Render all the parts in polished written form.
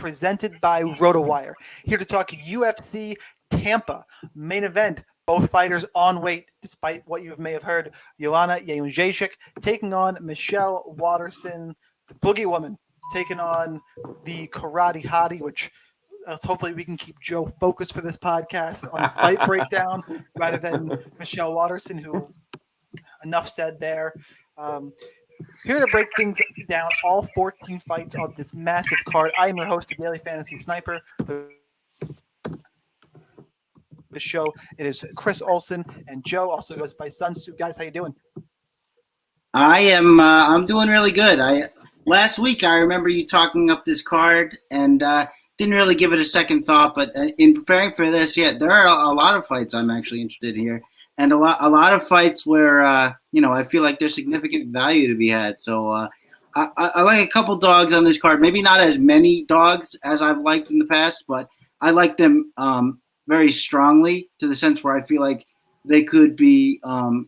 presented by RotoWire. Here to talk UFC Tampa main event. Both fighters on weight, despite what you may have heard. Joanna taking on Michelle Waterson, the Boogie Woman, taking on the Karate Hottie, which hopefully we can keep Joe focused for this podcast on fight breakdown rather than Michelle Waterson, who enough said there. Here to break things down, all 14 fights of this massive card. I am your host, the Daily Fantasy Sniper. The show. It is Chris Olson, and Joe also goes by Sunsuit. Guys, how you doing? I'm doing really good. Last week I remember you talking up this card and didn't really give it a second thought, but in preparing for this, there are a lot of fights I'm actually interested in here, and a lot of fights where I feel like there's significant value to be had. So I like a couple dogs on this card. Maybe not as many dogs as I've liked in the past, but I like them very strongly, to the sense where I feel like they could be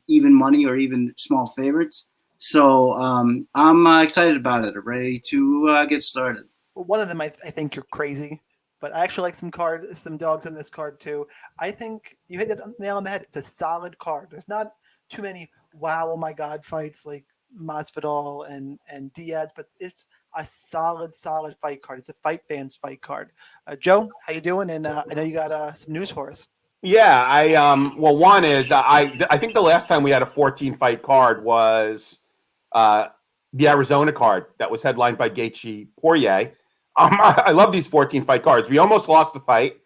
even money or even small favorites. So I'm excited about it. I'm ready to get started. Well, one of them, I think you're crazy, but I actually like some dogs on this card too. I think you hit the nail on the head. It's a solid card. There's not too many wow, oh my God fights like Masvidal and Diaz, but it's a solid fight card. It's a fight fans fight card. Joe, how you doing? And I know you got some news for us. Yeah, well, one is I think the last time we had a 14 fight card was the Arizona card that was headlined by Gaethje Poirier. I love these 14 fight cards. We almost lost the fight.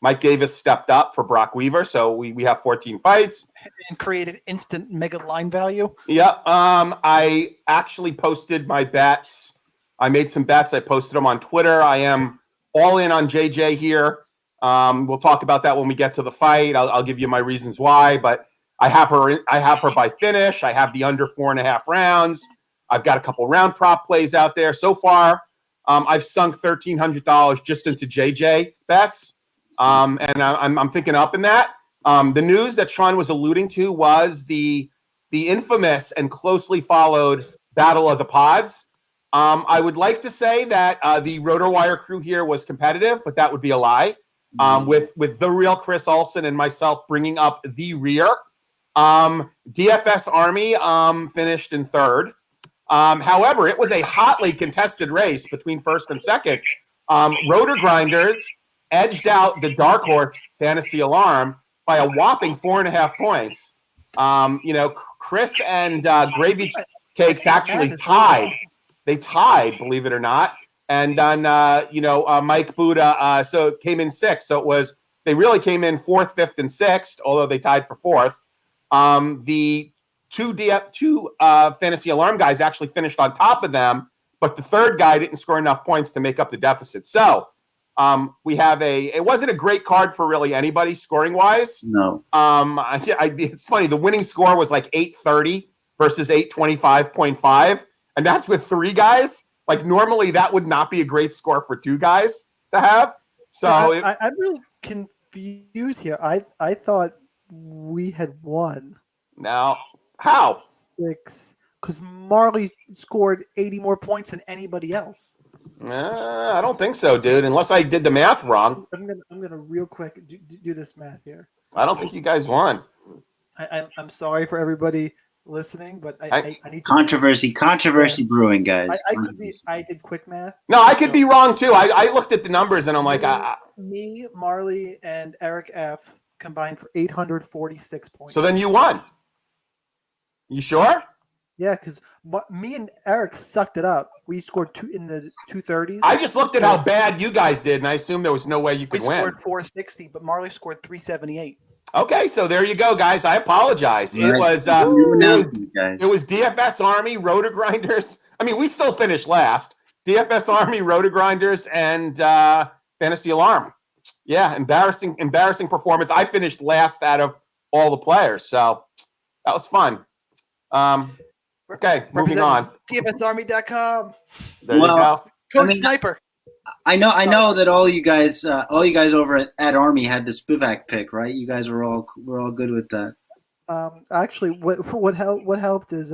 Mike Davis stepped up for Brock Weaver, so we have 14 fights and created instant mega line value. Yeah, I actually posted my bets. I made some bets. I posted them on Twitter. I am all in on JJ here. We'll talk about that when we get to the fight. I'll give you my reasons why, but I have her by finish. I have the under 4.5 rounds. I've got a couple round prop plays out there. So far, I've sunk $1,300 just into JJ bets, and I'm thinking up in that. The news that Sean was alluding to was the infamous and closely followed Battle of the Pods. I would like to say that the RotoWire crew here was competitive, but that would be a lie. With the real Chris Olson and myself bringing up the rear. DFS Army finished in third. However, it was a hotly contested race between first and second. Rotor Grinders edged out the dark horse Fantasy Alarm by a whopping 4.5 points. Chris and Gravy Cakes actually tied. They tied, believe it or not. And then, Mike Buddha, so it came in sixth. So they really came in fourth, fifth, and sixth, although they tied for fourth. The two Fantasy Alarm guys actually finished on top of them, but the third guy didn't score enough points to make up the deficit. So we have it wasn't a great card for really anybody scoring wise. No. It's funny. The winning score was like 830 versus 825.5. And that's with three guys. Like normally that would not be a great score for two guys to have. So I'm really confused here. I thought we had won. Now, how? 6. Because Marley scored 80 more points than anybody else. I don't think so, dude. Unless I did the math wrong. I'm gonna real quick do this math here. I don't think you guys won. I'm sorry for everybody listening, but I need controversy brewing, guys. I did quick math. No, I could be wrong too. I looked at the numbers and I'm like, me, Marley, and Eryk F combined for 846 points. So then you won. You sure? Yeah, because me and Eryk sucked it up. We scored in the 230s. I just looked at how bad you guys did, and I assumed there was no way you could win. We scored 460, but Marley scored 378. Okay, so there you go, guys. I apologize. Right. It was DFS Army, Rotor Grinders. I mean, we still finished last. DFS Army, Rotor Grinders, and Fantasy Alarm. Yeah, embarrassing performance. I finished last out of all the players, so that was fun. Okay, moving on. DFSArmy.com. There you go. Coach Sniper. I know that all you guys over at Army had the Spivak pick, right? You guys were all good with that. Actually, what helped is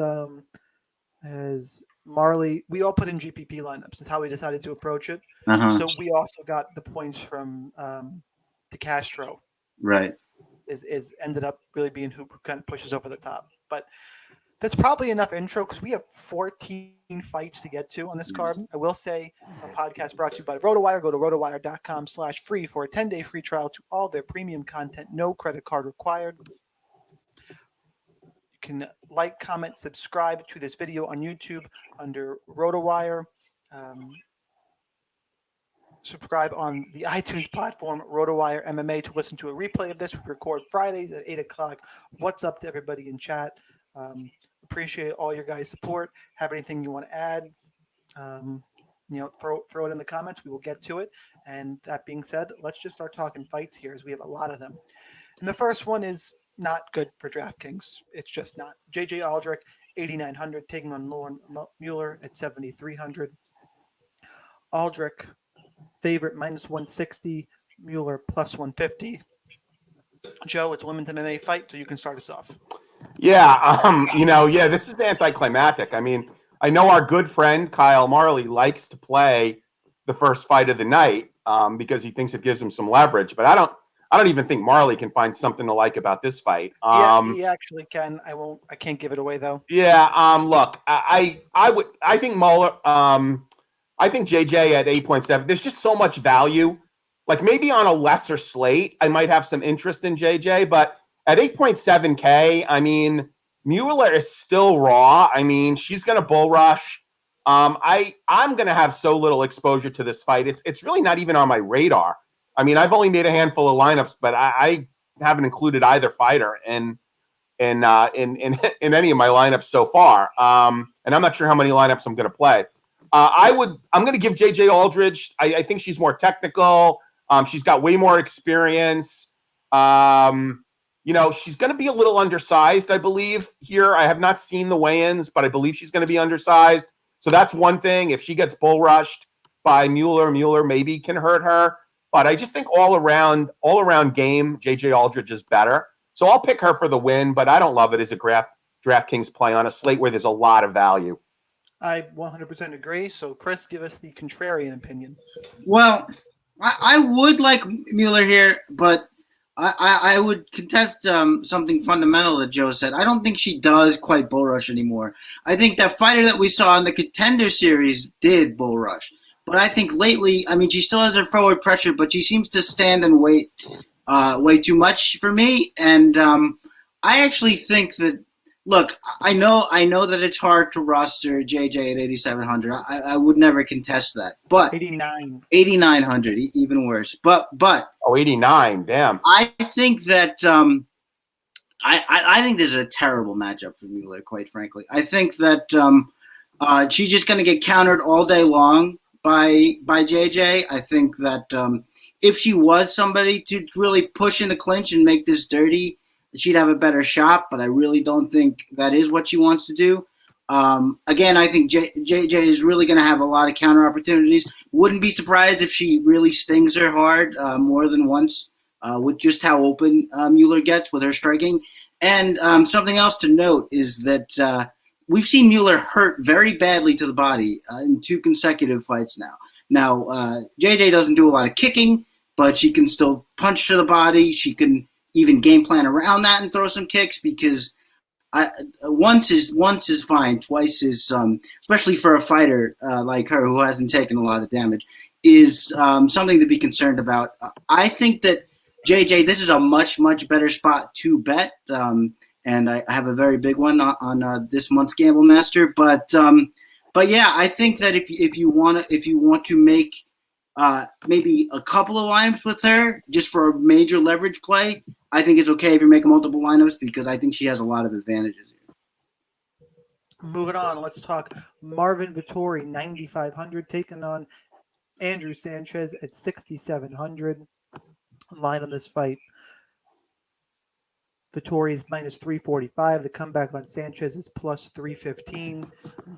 as Marley. We all put in GPP lineups. That's how we decided to approach it. Uh-huh. So we also got the points from DeCastro. Right. Is ended up really being who kind of pushes over the top. But that's probably enough intro because we have 14 fights to get to on this card. I will say a podcast brought to you by RotoWire. Go to rotowire.com/free for a 10-day free trial to all their premium content. No credit card required. You can like, comment, subscribe to this video on YouTube under RotoWire. Subscribe on the iTunes platform, RotoWire MMA, to listen to a replay of this. We record Fridays at 8 o'clock. What's up to everybody in chat? Appreciate all your guys' support. Have anything you want to add? Throw it in the comments. We will get to it. And that being said, let's just start talking fights here, as we have a lot of them. And the first one is not good for DraftKings. It's just not. JJ Aldrich, 8,900, taking on Lauren Mueller at 7,300. Aldrich, favorite -160, Mueller +150. Joe, it's a women's MMA fight, so you can start us off. Yeah, this is anticlimactic. I mean, I know our good friend Kyle Marley likes to play the first fight of the night because he thinks it gives him some leverage, but I don't even think Marley can find something to like about this fight. He actually can. I can't give it away though. Yeah. Look, I think Mueller. I think JJ at 8.7. There's just so much value. Like maybe on a lesser slate, I might have some interest in JJ, but at 8.7K, I mean, Mueller is still raw. I mean, she's going to bull rush. I'm going to have so little exposure to this fight. It's really not even on my radar. I mean, I've only made a handful of lineups, but I haven't included either fighter in any of my lineups so far. And I'm not sure how many lineups I'm going to play. I'm going to give JJ Aldrich. I think she's more technical. She's got way more experience. She's going to be a little undersized, I believe, here. I have not seen the weigh-ins, but I believe she's going to be undersized. So that's one thing. If she gets bull rushed by Mueller maybe can hurt her. But I just think all around game, JJ Aldrich is better. So I'll pick her for the win, but I don't love it as a DraftKings play on a slate where there's a lot of value. I 100% agree. So, Chris, give us the contrarian opinion. Well, I would like Mueller here, but I would contest something fundamental that Joe said. I don't think she does quite bull rush anymore. I think that fighter that we saw in the Contender Series did bull rush. But I think lately, I mean, she still has her forward pressure, but she seems to stand and wait way too much for me. And I actually think that, look, I know that it's hard to roster JJ at 8,700. I would never contest that. But 8,900, even worse. But 89, damn. I think that I think this is a terrible matchup for Mueller, quite frankly. I think that she's just going to get countered all day long by JJ. I think that if she was somebody to really push in the clinch and make this dirty, she'd have a better shot, but I really don't think that is what she wants to do. Again, I think JJ is really going to have a lot of counter opportunities. Wouldn't be surprised if she really stings her hard more than once with just how open Mueller gets with her striking. And something else to note is that we've seen Mueller hurt very badly to the body in 2 consecutive fights now. Now, JJ doesn't do a lot of kicking, but she can still punch to the body. She can even game plan around that and throw some kicks because once is fine. Twice is, especially for a fighter like her who hasn't taken a lot of damage, is something to be concerned about. I think that JJ, this is a much, much better spot to bet. And I have a very big one on this month's Gamble Master. But yeah, I think that if you want to make maybe a couple of lineups with her just for a major leverage play, I think it's okay if you're making multiple lineups because I think she has a lot of advantages. Moving on, let's talk Marvin Vettori, 9,500, taking on Andrew Sanchez at 6,700. Line on this fight. Vettori is -345. The comeback on Sanchez is +315.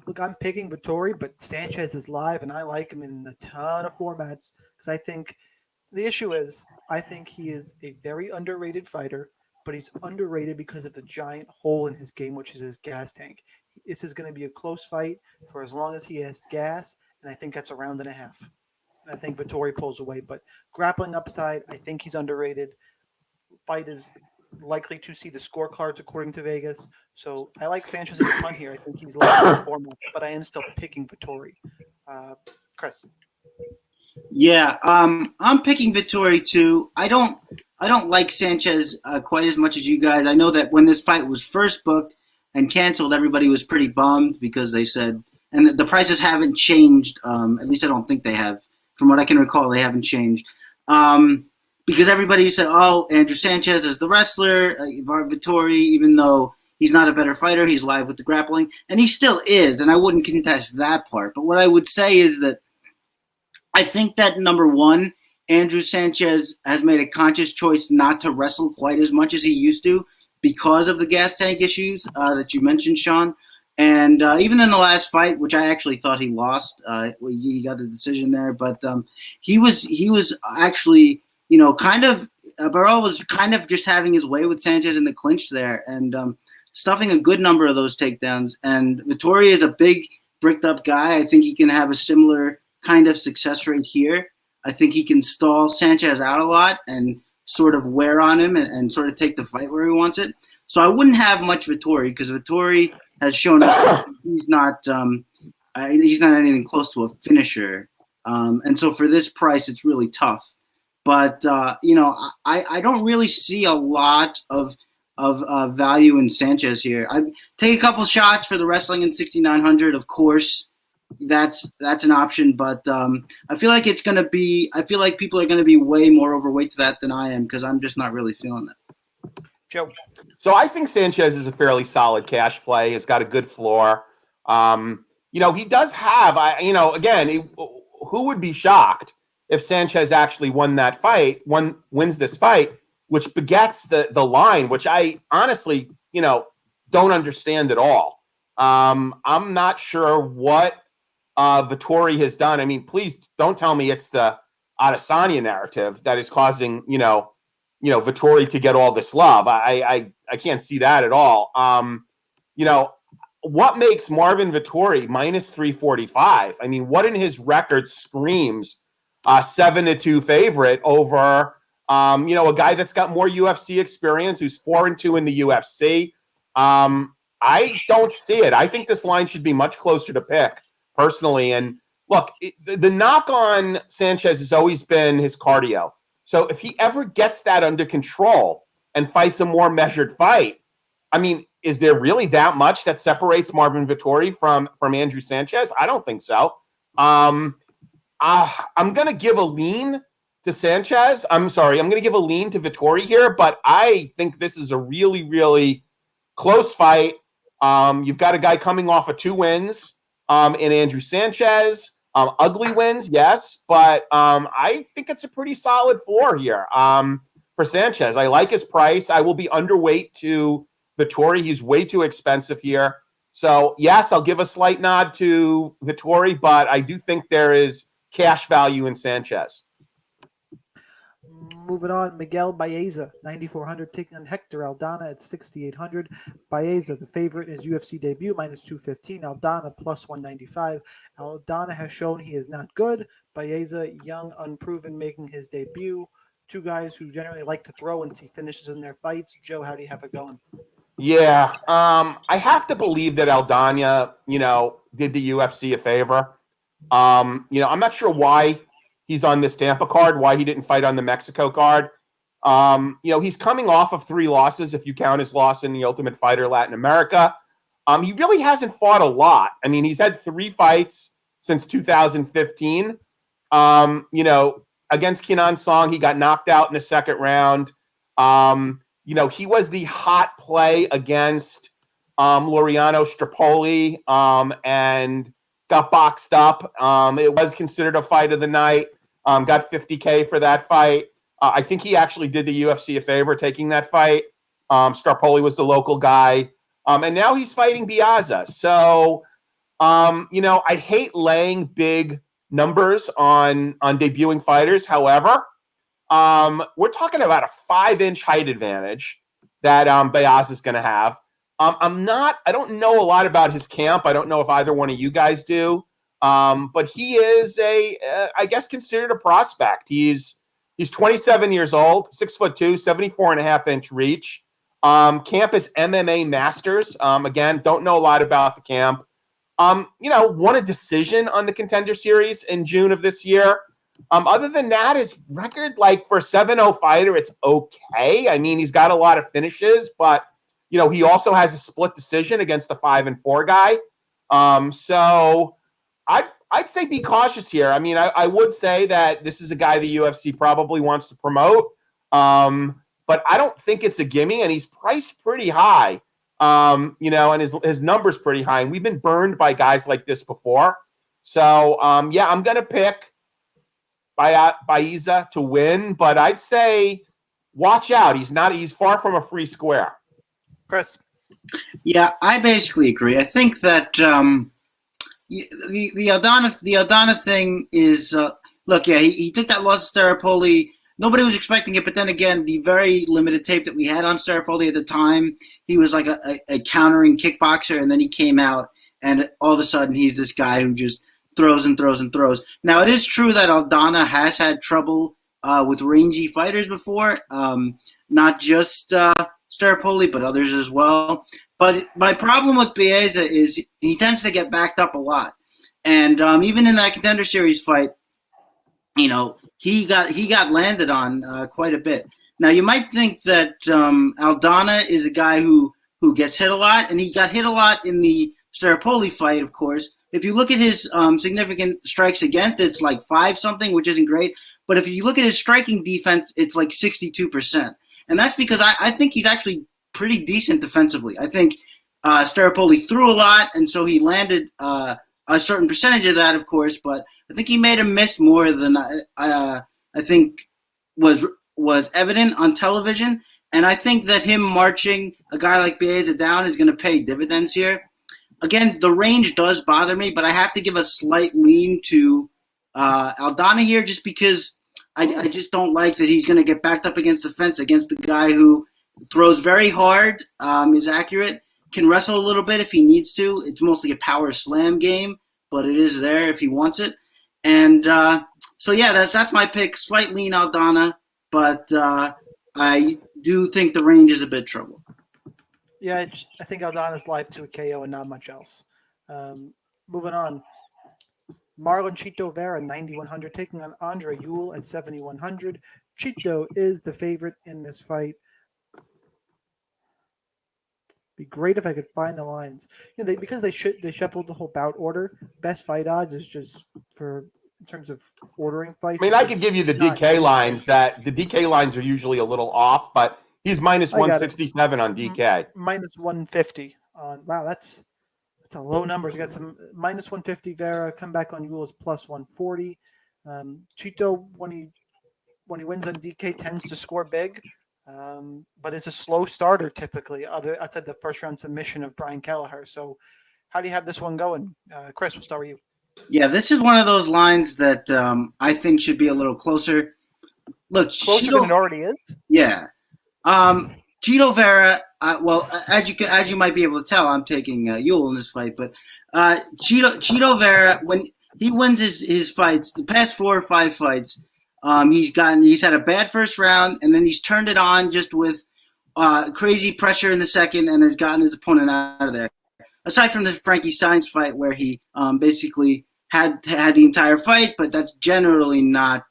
Look, I'm picking Vettori, but Sanchez is live, and I like him in a ton of formats because I think the issue is I think he is a very underrated fighter, but he's underrated because of the giant hole in his game, which is his gas tank. this is going to be a close fight for as long as he has gas, and I think that's a round and a half. I think Vettori pulls away, but grappling upside, I think he's underrated. Fight is likely to see the scorecards according to Vegas. So I like Sanchez as a punt here. I think he's likely to perform, but I am still picking Vettori. Chris. Yeah, I'm picking Vettori too. I don't like Sanchez quite as much as you guys. I know that when this fight was first booked and canceled, everybody was pretty bummed because they said, and the prices haven't changed. At least I don't think they have. From what I can recall, they haven't changed. Because everybody said, oh, Andrew Sanchez is the wrestler, Vettori, even though he's not a better fighter, he's live with the grappling, and he still is, and I wouldn't contest that part. But what I would say is that I think that, number one, Andrew Sanchez has made a conscious choice not to wrestle quite as much as he used to because of the gas tank issues that you mentioned, Sean. And even in the last fight, which I actually thought he lost, he got the decision there, but he was actually, kind of, Barrow was kind of just having his way with Sanchez in the clinch there and stuffing a good number of those takedowns. And Vettori is a big, bricked up guy. I think he can have a similar kind of success rate here. I think he can stall Sanchez out a lot and sort of wear on him and sort of take the fight where he wants it. So I wouldn't have much Vettori because Vettori has shown us he's not anything close to a finisher. And so for this price, it's really tough. But, I don't really see a lot of value in Sanchez here. I take a couple shots for the wrestling in 6,900, of course. That's an option, but I feel like people are going to be way more overweight to that than I am because I'm just not really feeling it. Joe. So I think Sanchez is a fairly solid cash play. He's got a good floor. He does have, again, who would be shocked if Sanchez actually wins this fight, which begets the line, which I honestly, don't understand at all. I'm not sure what Vettori has done. I mean, please don't tell me it's the Adesanya narrative that is causing, Vettori to get all this love. I can't see that at all. What makes Marvin Vettori minus 345? I mean, what in his record screams 7-2 favorite over, a guy that's got more UFC experience, who's 4-2 in the UFC. I don't see it. I think this line should be much closer to pick, personally. And look, the knock on Sanchez has always been his cardio. So if he ever gets that under control and fights a more measured fight, I mean, is there really that much that separates Marvin Vettori from Andrew Sanchez? I don't think so. I'm going to give a lean to Sanchez. I'm going to give a lean to Vettori here, but I think this is a really, really close fight. You've got a guy coming off of 2 wins in Andrew Sanchez. Ugly wins, yes, but I think it's a pretty solid floor here for Sanchez. I like his price. I will be underweight to Vettori. He's way too expensive here. So, yes, I'll give a slight nod to Vettori, but I do think there is cash value in Sanchez. Moving on, Miguel Baeza, 9,400, taking on Hector Aldana at 6,800. Baeza, the favorite in his UFC debut, minus 215. Aldana, plus 195. Aldana has shown he is not good. Baeza, young, unproven, making his debut. 2 guys who generally like to throw and see finishes in their fights. Joe, how do you have it going? Yeah, I have to believe that Aldana, did the UFC a favor. I'm not sure why he's on this Tampa card, why he didn't fight on the Mexico card. He's coming off of 3 losses, if you count his loss in the Ultimate Fighter Latin America. He really hasn't fought a lot. I mean, he's had 3 fights since 2015. Against Kenan Song, he got knocked out in the second round. He was the hot play against Laureano Strapoli and got boxed up. It was considered a fight of the night. Got $50K for that fight. I think he actually did the UFC a favor taking that fight. Strapoli was the local guy. And now he's fighting Baeza. So, I hate laying big numbers on debuting fighters. However, we're talking about a 5-inch height advantage that Baeza is going to have. I don't know a lot about his camp. I don't know if either one of you guys do. But he is I guess considered a prospect. He's 27 years old, 6'2", 74.5-inch reach. Camp is MMA Masters. Again, don't know a lot about the camp. Won a decision on the Contender Series in June of this year. Other than that, his record, like for a 7-0 fighter, it's okay. I mean, he's got a lot of finishes, but he also has a split decision against the 5-4 guy. So I'd say be cautious here. I mean, I would say that this is a guy the UFC probably wants to promote, but I don't think it's a gimme, and he's priced pretty high. And his number's pretty high, and we've been burned by guys like this before. So, I'm going to pick Baeza to win, but I'd say watch out. He's far from a free square. Chris. Yeah, I basically agree. I think that the Aldana thing is look. Yeah, he took that loss to Staropoli. Nobody was expecting it, but then again, the very limited tape that we had on Staropoli at the time, he was like a countering kickboxer, and then he came out, and all of a sudden he's this guy who just throws and throws and throws. Now, it is true that Aldana has had trouble with rangy fighters before, not just Staropoli, but others as well. But my problem with Baeza is he tends to get backed up a lot. And even in that Contender Series fight, he got landed on quite a bit. Now, you might think that Aldana is a guy who gets hit a lot, and he got hit a lot in the Staropoli fight, of course. If you look at his significant strikes against, it's like 5-something, which isn't great. But if you look at his striking defense, it's like 62%. And that's because I think he's actually pretty decent defensively. I think Staropoli threw a lot, and so he landed a certain percentage of that, of course. But I think he made him miss more than I think was evident on television. And I think that him marching a guy like Baeza down is going to pay dividends here. Again, the range does bother me, but I have to give a slight lean to Aldana here just because I just don't like that he's going to get backed up against the fence against the guy who throws very hard, is accurate, can wrestle a little bit if he needs to. It's mostly a power slam game, but it is there if he wants it. And that's my pick. Slight lean Aldana, but I do think the range is a bit trouble. Yeah, I think Aldana's live to a KO and not much else. Moving on. Marlon Chito Vera, 9,100, taking on Andre Ewell at 7,100. Chito is the favorite in this fight. Be great if I could find the lines. Because they shuffled the whole bout order. Best fight odds is just in terms of ordering fights. I mean, I could give you the DK lines. That the DK lines are usually a little off, but he's minus 167 on DK. Minus 150 on. Wow, that's a low number. You got some minus 150 Vera. Come back on Ewell is plus 140. Chito, when he wins on DK, tends to score big, but it's a slow starter typically. Outside the first round submission of Brian Kelleher. So, how do you have this one going, Chris? We'll start with you. Yeah, this is one of those lines that I think should be a little closer. Look, closer than it already is. Yeah. Chito Vera, as you might be able to tell, I'm taking Ewell in this fight. But Chito Vera, when he wins his fights, the past 4 or 5 fights, he's had a bad first round, and then he's turned it on just with crazy pressure in the second, and has gotten his opponent out of there. Aside from the Frankie Steins fight, where he basically had the entire fight, but that's generally not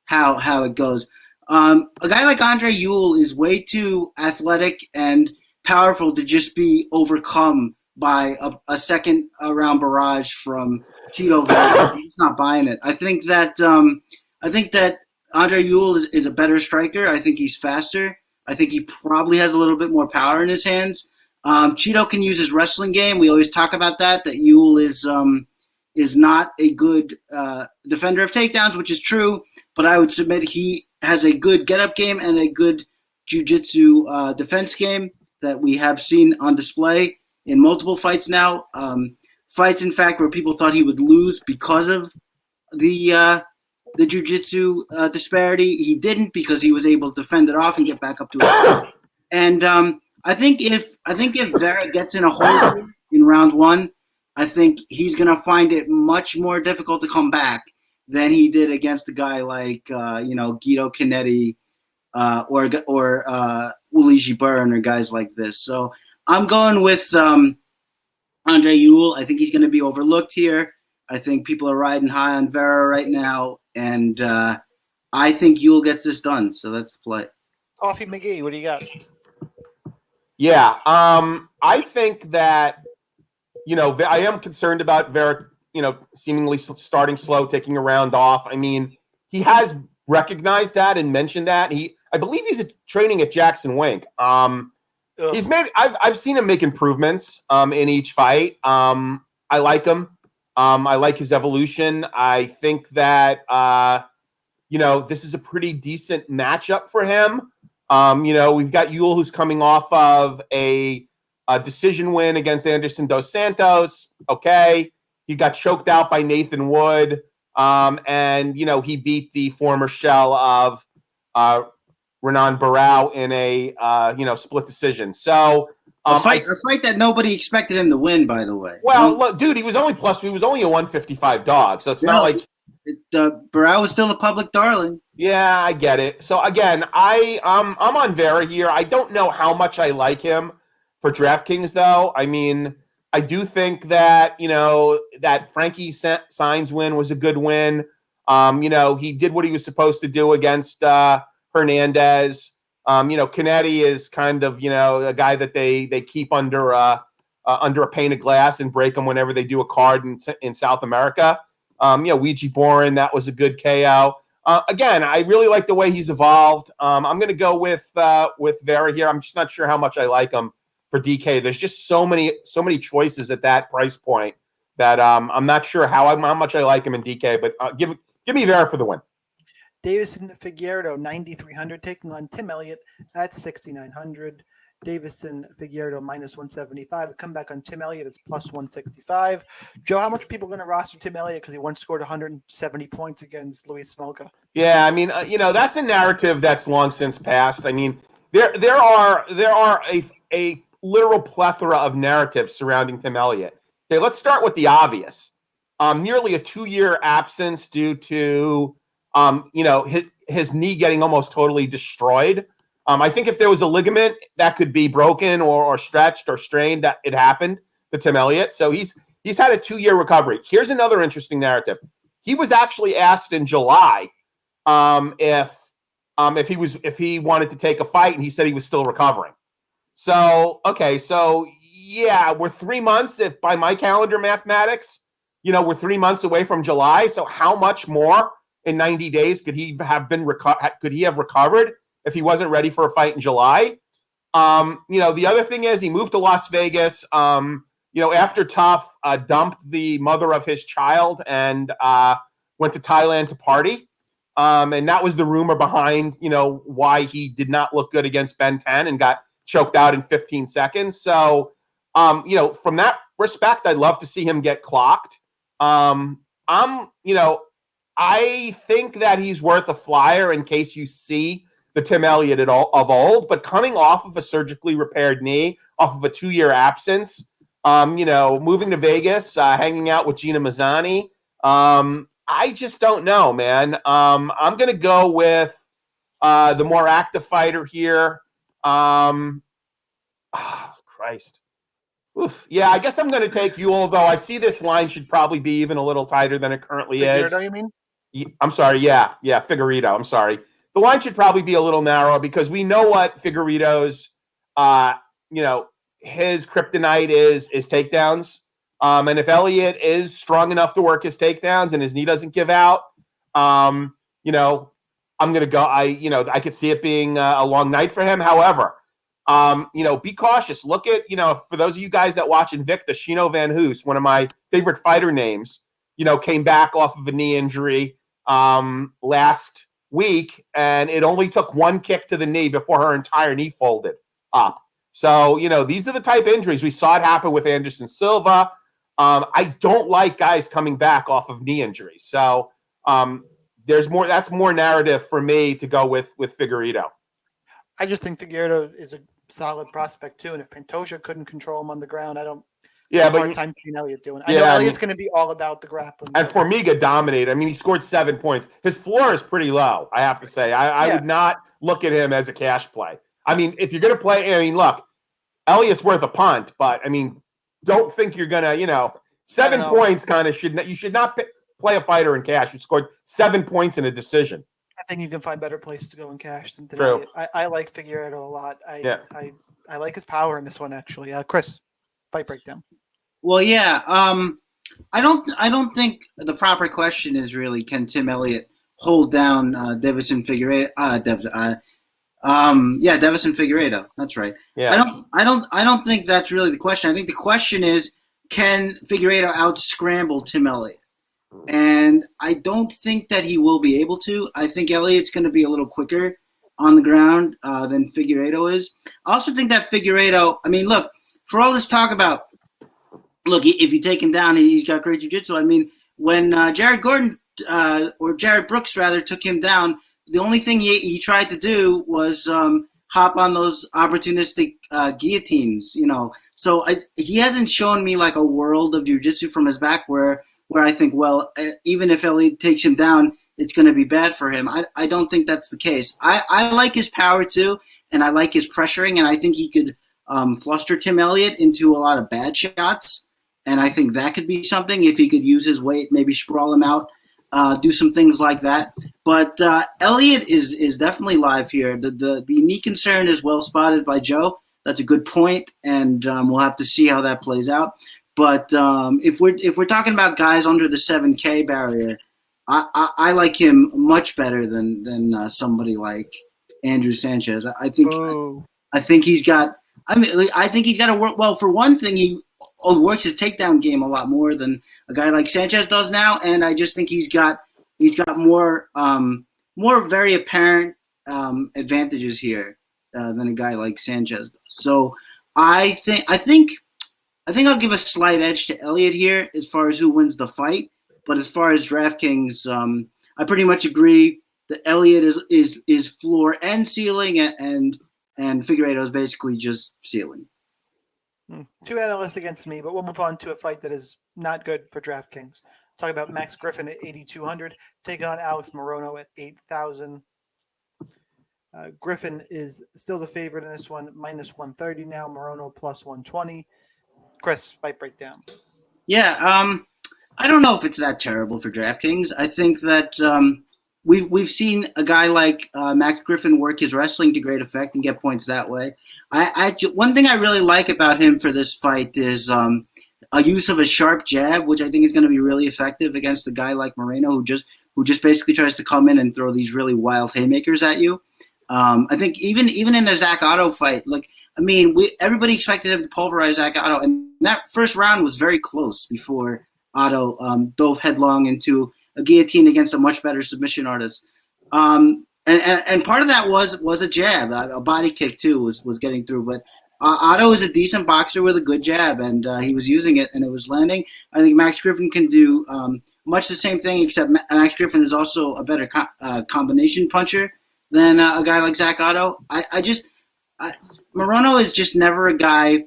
how it goes. A guy like Andre Ewell is way too athletic and powerful to just be overcome by a second round barrage from Chito Vera. I'm just not buying it. I think that Andre Ewell is a better striker. I think he's faster. I think he probably has a little bit more power in his hands. Chito can use his wrestling game. We always talk about that Ewell is not a good defender of takedowns, which is true. But I would submit he has a good get-up game and a good jiu-jitsu defense game that we have seen on display in multiple fights now. Fights, in fact, where people thought he would lose because of the jiu-jitsu disparity. He didn't, because he was able to fend it off and get back up to it. And I think if Vera gets in a hole in round one, I think he's going to find it much more difficult to come back than he did against a guy like Guido Canetti or Ulijji Byrne or guys like this. So I'm going with Andre Ewell. I think he's going to be overlooked here. I think people are riding high on Vera right now, and I think Ewell gets this done. So that's the play. Coffee McGee, what do you got? Yeah, I think that, I am concerned about Vera, seemingly starting slow, taking a round off. I mean, he has recognized that and mentioned that. I believe he's training at Jackson Wink. He's made. I've seen him make improvements in each fight. I like him. I like his evolution. I think that this is a pretty decent matchup for him. We've got Ewell, who's coming off of a decision win against Anderson Dos Santos. Okay, he got choked out by Nathan Wood, and he beat the former shell of Renan Barão in a split decision. So a fight that nobody expected him to win, by the way. Well, look, dude, he was only a 155 dog, so it's not like Barão was still a public darling. Yeah, I get it. So again, I'm on Vera here. I don't know how much I like him for DraftKings, though. I mean, I do think that that Frankie Saenz win was a good win. He did what he was supposed to do against Hernandez. Canetti is kind of a guy that they keep under a pane of glass and break him whenever they do a card in South America. Ouija Boren, that was a good KO. Again, I really like the way he's evolved. I'm going to go with Vera here. I'm just not sure how much I like him for DK. There's just so many choices at that price point that I'm not sure how much I like him in DK. But give me Vera for the win. Deiveson Figueiredo, 9,300, taking on Tim Elliott at 6,900. Deiveson Figueiredo minus 175. The comeback on Tim Elliott is plus 165. Joe, how much people are going to roster Tim Elliott because he once scored 170 points against Luis Smolka? Yeah, I mean, that's a narrative that's long since passed. I mean, there are a literal plethora of narratives surrounding Tim Elliott. Okay, let's start with the obvious. Nearly a 2-year absence due to his knee getting almost totally destroyed. I think if there was a ligament that could be broken or stretched or strained, that it happened to Tim Elliott. So he's had a 2-year recovery. Here's another interesting narrative. He was actually asked in July if he wanted to take a fight, and he said he was still recovering. So yeah, we're 3 months. If by my calendar mathematics, we're 3 months away from July. So how much more in 90 days could he have recovered if he wasn't ready for a fight in July? The other thing is he moved to Las Vegas, after Tough dumped the mother of his child and went to Thailand to party. And that was the rumor behind, why he did not look good against Ben 10 and got choked out in 15 seconds. So, from that respect, I'd love to see him get clocked. I think that he's worth a flyer in case you see the Tim Elliott of old, but coming off of a surgically repaired knee, off of a 2-year absence, moving to Vegas, hanging out with Gina Mazzani. I just don't know, man. I'm going to go with the more active fighter here. Christ. Oof. Yeah, I guess I'm going to take Ewell, though I see this line should probably be even a little tighter than it currently is. Figueiredo, you mean? I'm sorry. Yeah, Figueiredo. I'm sorry. The line should probably be a little narrower because we know what Figueiredo's, his kryptonite is takedowns. And if Elliott is strong enough to work his takedowns and his knee doesn't give out, I'm going to go. I could see it being a long night for him. However, be cautious. Look at, for those of you guys that watch Invicta, Shino Van Hoos, one of my favorite fighter names, came back off of a knee injury last week, and it only took one kick to the knee before her entire knee folded up. So, these are the type of injuries. We saw it happen with Anderson Silva. I don't like guys coming back off of knee injuries. So that's more narrative for me to go with Figueiredo. I just think Figueiredo is a solid prospect too, and if Pantoja couldn't control him on the ground, I don't. Yeah, have a but hard time seeing Elliott doing. I Yeah, know I Elliott's mean- going to be all about the grappling. and Formiga dominated. I mean, he scored 7 points. His floor is pretty low, I have to say. I Yeah. would not look at him as a cash play. I mean, if you're going to play, I mean, look, Elliott's worth a punt, but I mean, don't think you're going to, 7 know. points kind of you should not play a fighter in cash. You scored 7 points in a decision. I think you can find better places to go in cash than True. Elliott. I like Figueiredo a lot. I like his power in this one actually. Chris, fight breakdown. Well, yeah. I don't think the proper question is really, can Tim Elliott hold down Deiveson Figueiredo? Deiveson Figueiredo. That's right. Yeah. I don't think that's really the question. I think the question is, can Figueiredo out-scramble Tim Elliott? And I don't think that he will be able to. I think Elliott's going to be a little quicker on the ground than Figueiredo is. I also think that Figueiredo, I mean, look, for all this talk about, if you take him down, he's got great jiu-jitsu. I mean, when Jared Brooks rather took him down, the only thing he tried to do was hop on those opportunistic guillotines, So he hasn't shown me like a world of jiu-jitsu from his back where I think, well, even if Elliott takes him down, it's going to be bad for him. I don't think that's the case. I like his power too, and I like his pressuring, and I think he could fluster Tim Elliott into a lot of bad shots. And I think that could be something if he could use his weight, maybe sprawl him out, do some things like that. But Elliott is definitely live here. The knee concern is well spotted by Joe. That's a good point, and we'll have to see how that plays out. But if we're talking about guys under the 7K barrier, I like him much better than somebody like Andrew Sanchez. I think he's got. I think he's got to work well. For one thing, he works his takedown game a lot more than a guy like Sanchez does now, and I just think he's got more very apparent advantages here than a guy like Sanchez does. So I think I'll give a slight edge to Elliott here as far as who wins the fight. But as far as DraftKings, I pretty much agree that Elliott is floor and ceiling, and Figueiredo is basically just ceiling. Two analysts against me, but we'll move on to a fight that is not good for DraftKings. Talk about Max Griffin at 8,200, taking on Alex Morono at 8,000. Griffin is still the favorite in this one, minus 130 now. Morono plus 120. Chris, fight breakdown. Yeah, I don't know if it's that terrible for DraftKings. I think that we've seen a guy like Max Griffin work his wrestling to great effect and get points that way. One thing I really like about him for this fight is a use of a sharp jab, which I think is going to be really effective against a guy like Morono, who just basically tries to come in and throw these really wild haymakers at you. I think even in the Zach Otto fight, everybody expected him to pulverize Zach Otto, and that first round was very close before Otto dove headlong into a guillotine against a much better submission artist. And part of that was a jab, a body kick too was getting through. But Otto is a decent boxer with a good jab, and he was using it, and it was landing. I think Max Griffin can do much the same thing, except Max Griffin is also a better combination puncher than a guy like Zach Otto. Morono is just never a guy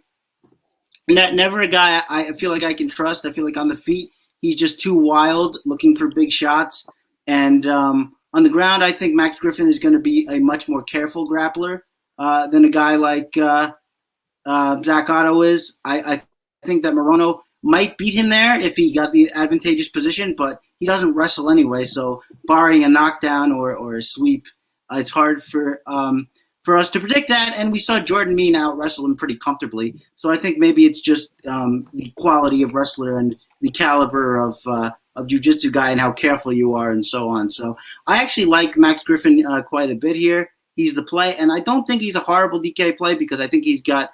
I feel like I can trust. I feel like on the feet, he's just too wild, looking for big shots. And on the ground, I think Max Griffin is going to be a much more careful grappler than a guy like Zach Otto is. I think that Morono might beat him there if he got the advantageous position, but he doesn't wrestle anyway. So barring a knockdown or a sweep, it's hard for us to predict that. And we saw Jordan Mean out wrestle him pretty comfortably. So I think maybe it's just the quality of wrestler and the caliber of jiu-jitsu guy and how careful you are and so on. So I actually like Max Griffin quite a bit here. He's the play, and I don't think he's a horrible DK play because I think he's got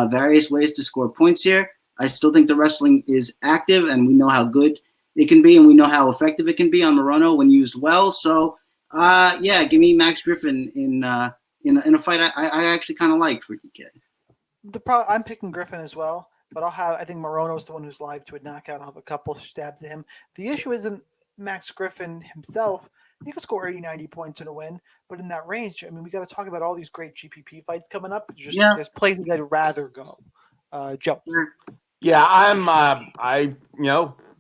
various ways to score points here. I still think the wrestling is active, and we know how good it can be, and we know how effective it can be on Morono when used well. So, give me Max Griffin in a fight I actually kind of like for DK. I'm picking Griffin as well, but I think Morono's the one who's live to a knockout. I'll have a couple stabs at him. The issue isn't Max Griffin himself. He could score 80, 90 points in a win, but in that range, I mean, we got to talk about all these great GPP fights coming up. There's places I'd rather go. Joe. Yeah, I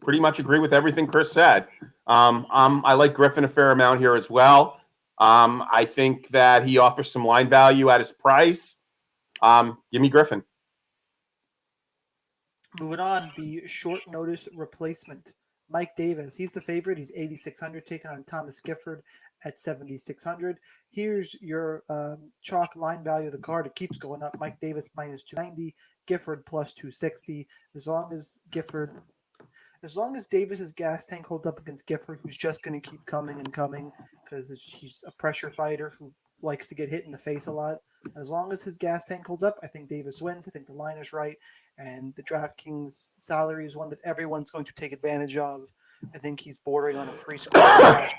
pretty much agree with everything Chris said. I like Griffin a fair amount here as well. I think that he offers some line value at his price. Give me Griffin. Moving on, the short notice replacement. Mike Davis, he's the favorite. He's 8,600, taking on Thomas Gifford at 7,600. Here's your chalk line value of the card. It keeps going up. Mike Davis minus 290, Gifford plus 260. As long as Davis's gas tank holds up against Gifford, who's just going to keep coming and coming because he's a pressure fighter who likes to get hit in the face a lot. As long as his gas tank holds up, I think Davis wins. I think the line is right. And the DraftKings salary is one that everyone's going to take advantage of. I think he's bordering on a free square.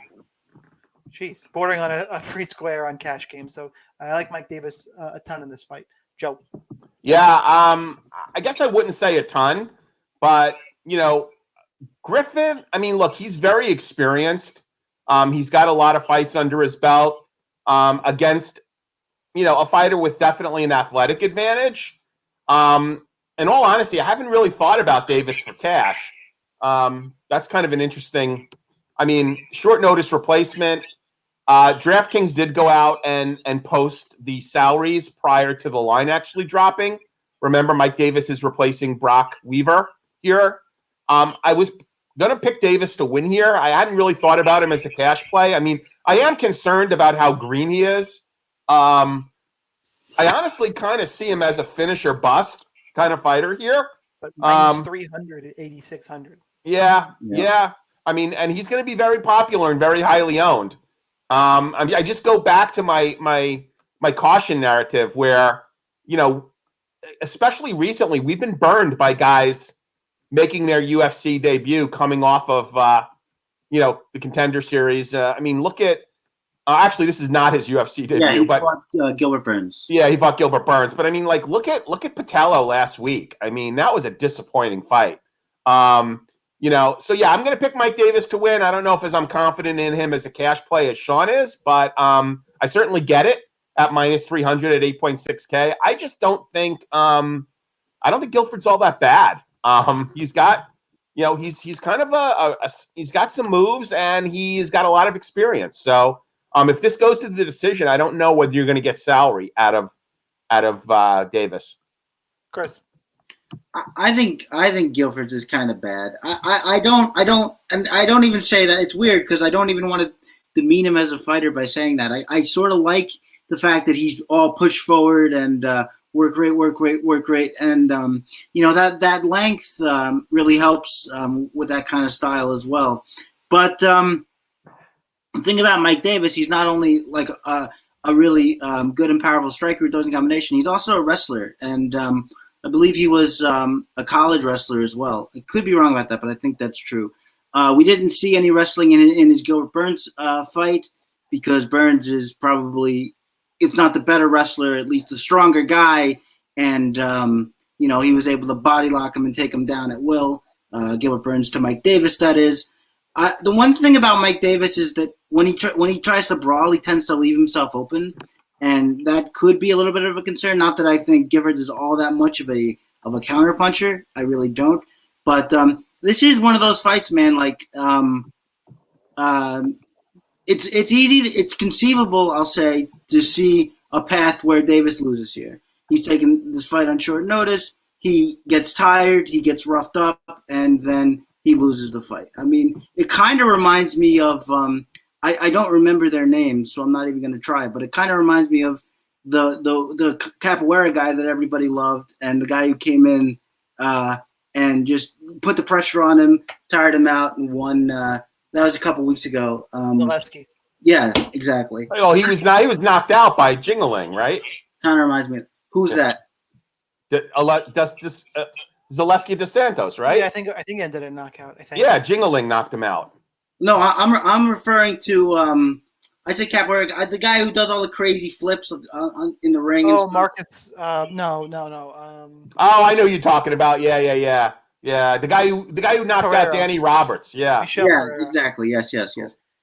Bordering on a free square on cash game. So I like Mike Davis a ton in this fight. Joe. Yeah, I guess I wouldn't say a ton, but, Griffin, I mean, look, he's very experienced. He's got a lot of fights under his belt against, a fighter with definitely an athletic advantage. In all honesty, I haven't really thought about Davis for cash. That's kind of an interesting, short notice replacement. DraftKings did go out and post the salaries prior to the line actually dropping. Remember, Mike Davis is replacing Brock Weaver here. I was going to pick Davis to win here. I hadn't really thought about him as a cash play. I am concerned about how green he is. I honestly kind of see him as a finish or bust kind of fighter here. But minus 300 at 8,600. Yeah. And he's going to be very popular and very highly owned. I just go back to my caution narrative where, especially recently, we've been burned by guys making their UFC debut coming off of, the Contender Series. Look at actually, this is not his UFC debut. Yeah, he but fought Gilbert Burns. Yeah, he fought Gilbert Burns. But look at Patello last week. That was a disappointing fight. So yeah, I'm going to pick Mike Davis to win. I don't know if I'm confident in him as a cash play as Sean is, but I certainly get it at minus 300 at 8.6K. I just don't think I don't think Guilford's all that bad. He's got he's kind of he's got some moves and he's got a lot of experience. So if this goes to the decision, I don't know whether you're going to get salary out of Davis. Chris. I think Guilford's is kind of bad. I don't even say that. It's weird because I don't even want to demean him as a fighter by saying that. I sort of like the fact that he's all push forward and work great, and that length really helps with that kind of style as well. But the thing about Mike Davis, he's not only like a really good and powerful striker who does combination, he's also a wrestler, and I believe he was a college wrestler as well. I could be wrong about that, but I think that's true. We didn't see any wrestling in his Gilbert Burns fight because Burns is probably, if not the better wrestler, at least the stronger guy. And, he was able to body lock him and take him down at will. Gilbert Burns to Mike Davis, that is. The one thing about Mike Davis is that when he tries to brawl, he tends to leave himself open. And that could be a little bit of a concern. Not that I think Gifford is all that much of a counter puncher. I really don't. But this is one of those fights, man. Like it's easy. It's conceivable, I'll say, to see a path where Davis loses here. He's taking this fight on short notice. He gets tired. He gets roughed up, and then he loses the fight. It kind of reminds me of. I don't remember their names, so I'm not even going to try. But it kind of reminds me of the Capoeira guy that everybody loved, and the guy who came in and just put the pressure on him, tired him out, and won. That was a couple weeks ago. Zaleski. Yeah, exactly. Oh, he was knocked out by Jingling, right? Kind of reminds me. Who's that? Zaleski dos Santos, right? Yeah, I think he ended in knockout. I think. Yeah, Jingling knocked him out. No, I'm referring to I say Capoeira, the guy who does all the crazy flips in the ring. Oh, Marcus. No. Oh, I know who you're talking about. Yeah. The guy who knocked out Danny Roberts. Yeah. Yeah, exactly. Yes.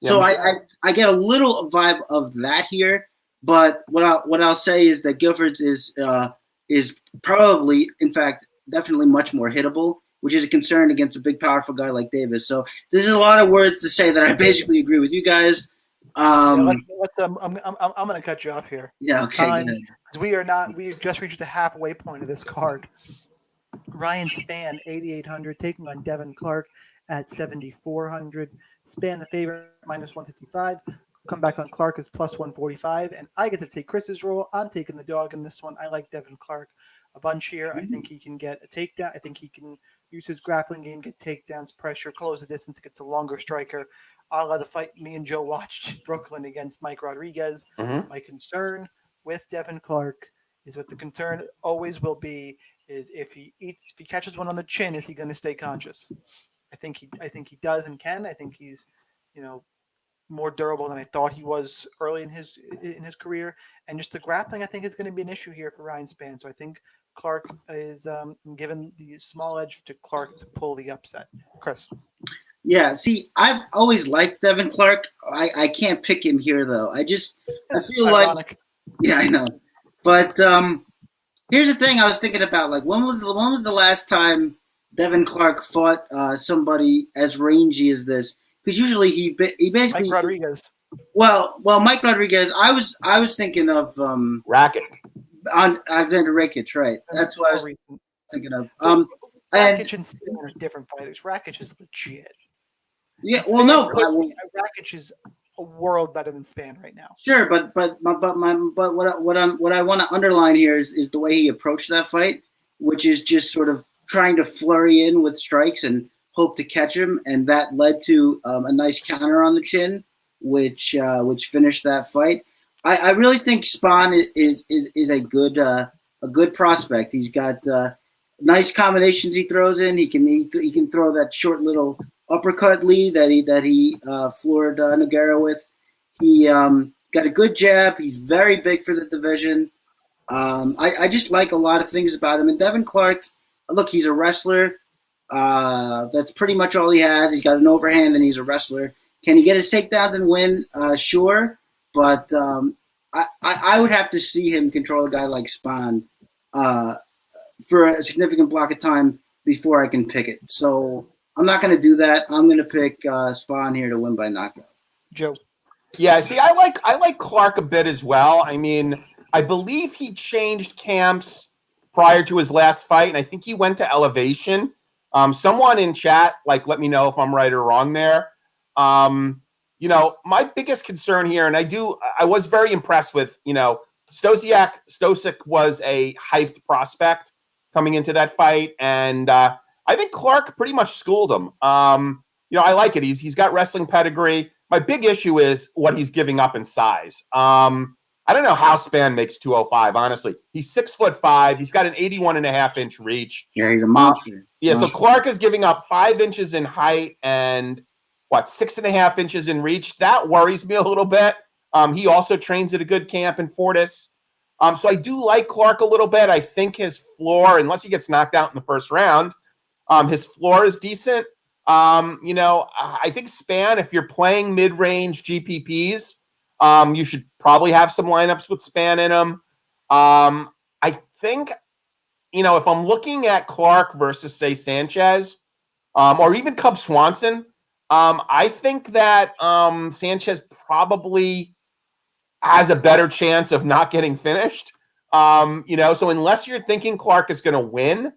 So I get a little vibe of that here, but what I'll say is that Gifford's is probably, in fact, definitely much more hittable, which is a concern against a big, powerful guy like Davis. So there's a lot of words to say that I basically agree with you guys. I'm going to cut you off here. Yeah, okay. We just reached the halfway point of this card. Ryan Spann, 8,800, taking on Devin Clark at 7,400. Spann the favorite, minus 155. Come back on Clark is plus 145. And I get to take Chris's role. I'm taking the dog in this one. I like Devin Clark a bunch here. I think he can get a takedown. I think he can use his grappling game, get takedowns, pressure, close the distance, gets a longer striker. I'll let the fight me and Joe watched Brooklyn against Mike Rodriguez. Mm-hmm. My concern with Devin Clark is what the concern always will be is if he catches one on the chin, is he going to stay conscious? I think he does and can. I think he's, more durable than I thought he was early in his career. And just the grappling, I think, is going to be an issue here for Ryan Spann. So I think Clark is given the small edge to Clark to pull the upset. Chris. Yeah, see, I've always liked Devin Clark. I can't pick him here though. I feel ironic. Yeah, I know. But here's the thing I was thinking about. Like, when was the last time Devin Clark fought somebody as rangy as this? Because usually he basically Mike Rodriguez. Well, Mike Rodriguez. I was thinking of Racket on Alexander Rakic, right? That's what I was thinking of. Rakic and Spann are different fighters. Rakic is legit. Yeah, Spann, well, no, Rakic is a world better than Spann right now. Sure, but what I want to underline here is the way he approached that fight, which is just sort of trying to flurry in with strikes and hope to catch him, and that led to a nice counter on the chin, which finished that fight. I really think Spann is a good prospect. He's got nice combinations he throws in. He can throw that short little uppercut lead that he floored Nogueira with. He got a good jab. He's very big for the division. I just like a lot of things about him. And Devin Clark, look, he's a wrestler. That's pretty much all he has. He's got an overhand and he's a wrestler. Can he get his takedowns and win? Sure. But I would have to see him control a guy like Spann for a significant block of time before I can pick it. So I'm not going to do that. I'm going to pick Spann here to win by knockout. Joe. Yeah, see, I like Clark a bit as well. I mean, I believe he changed camps prior to his last fight, and I think he went to Elevation. Someone in chat, let me know if I'm right or wrong there. My biggest concern here, and I was very impressed with, Stosiak was a hyped prospect coming into that fight, and I think Clark pretty much schooled him. I like it. He's got wrestling pedigree. My big issue is what he's giving up in size. I don't know how Spann makes 205, honestly. He's 6'5". He's got an 81.5-inch reach. Yeah, he's a monster. So Clark is giving up 5 inches in height and 6.5 inches in reach. That worries me a little bit. He also trains at a good camp in Fortis. So I do like Clark a little bit. I think his floor, unless he gets knocked out in the first round, his floor is decent. I think Spann, if you're playing mid-range GPPs, you should probably have some lineups with Spann in them. I think, if I'm looking at Clark versus, say, Sanchez, or even Cub Swanson, I think that Sanchez probably has a better chance of not getting finished. So unless you're thinking Clark is going to win,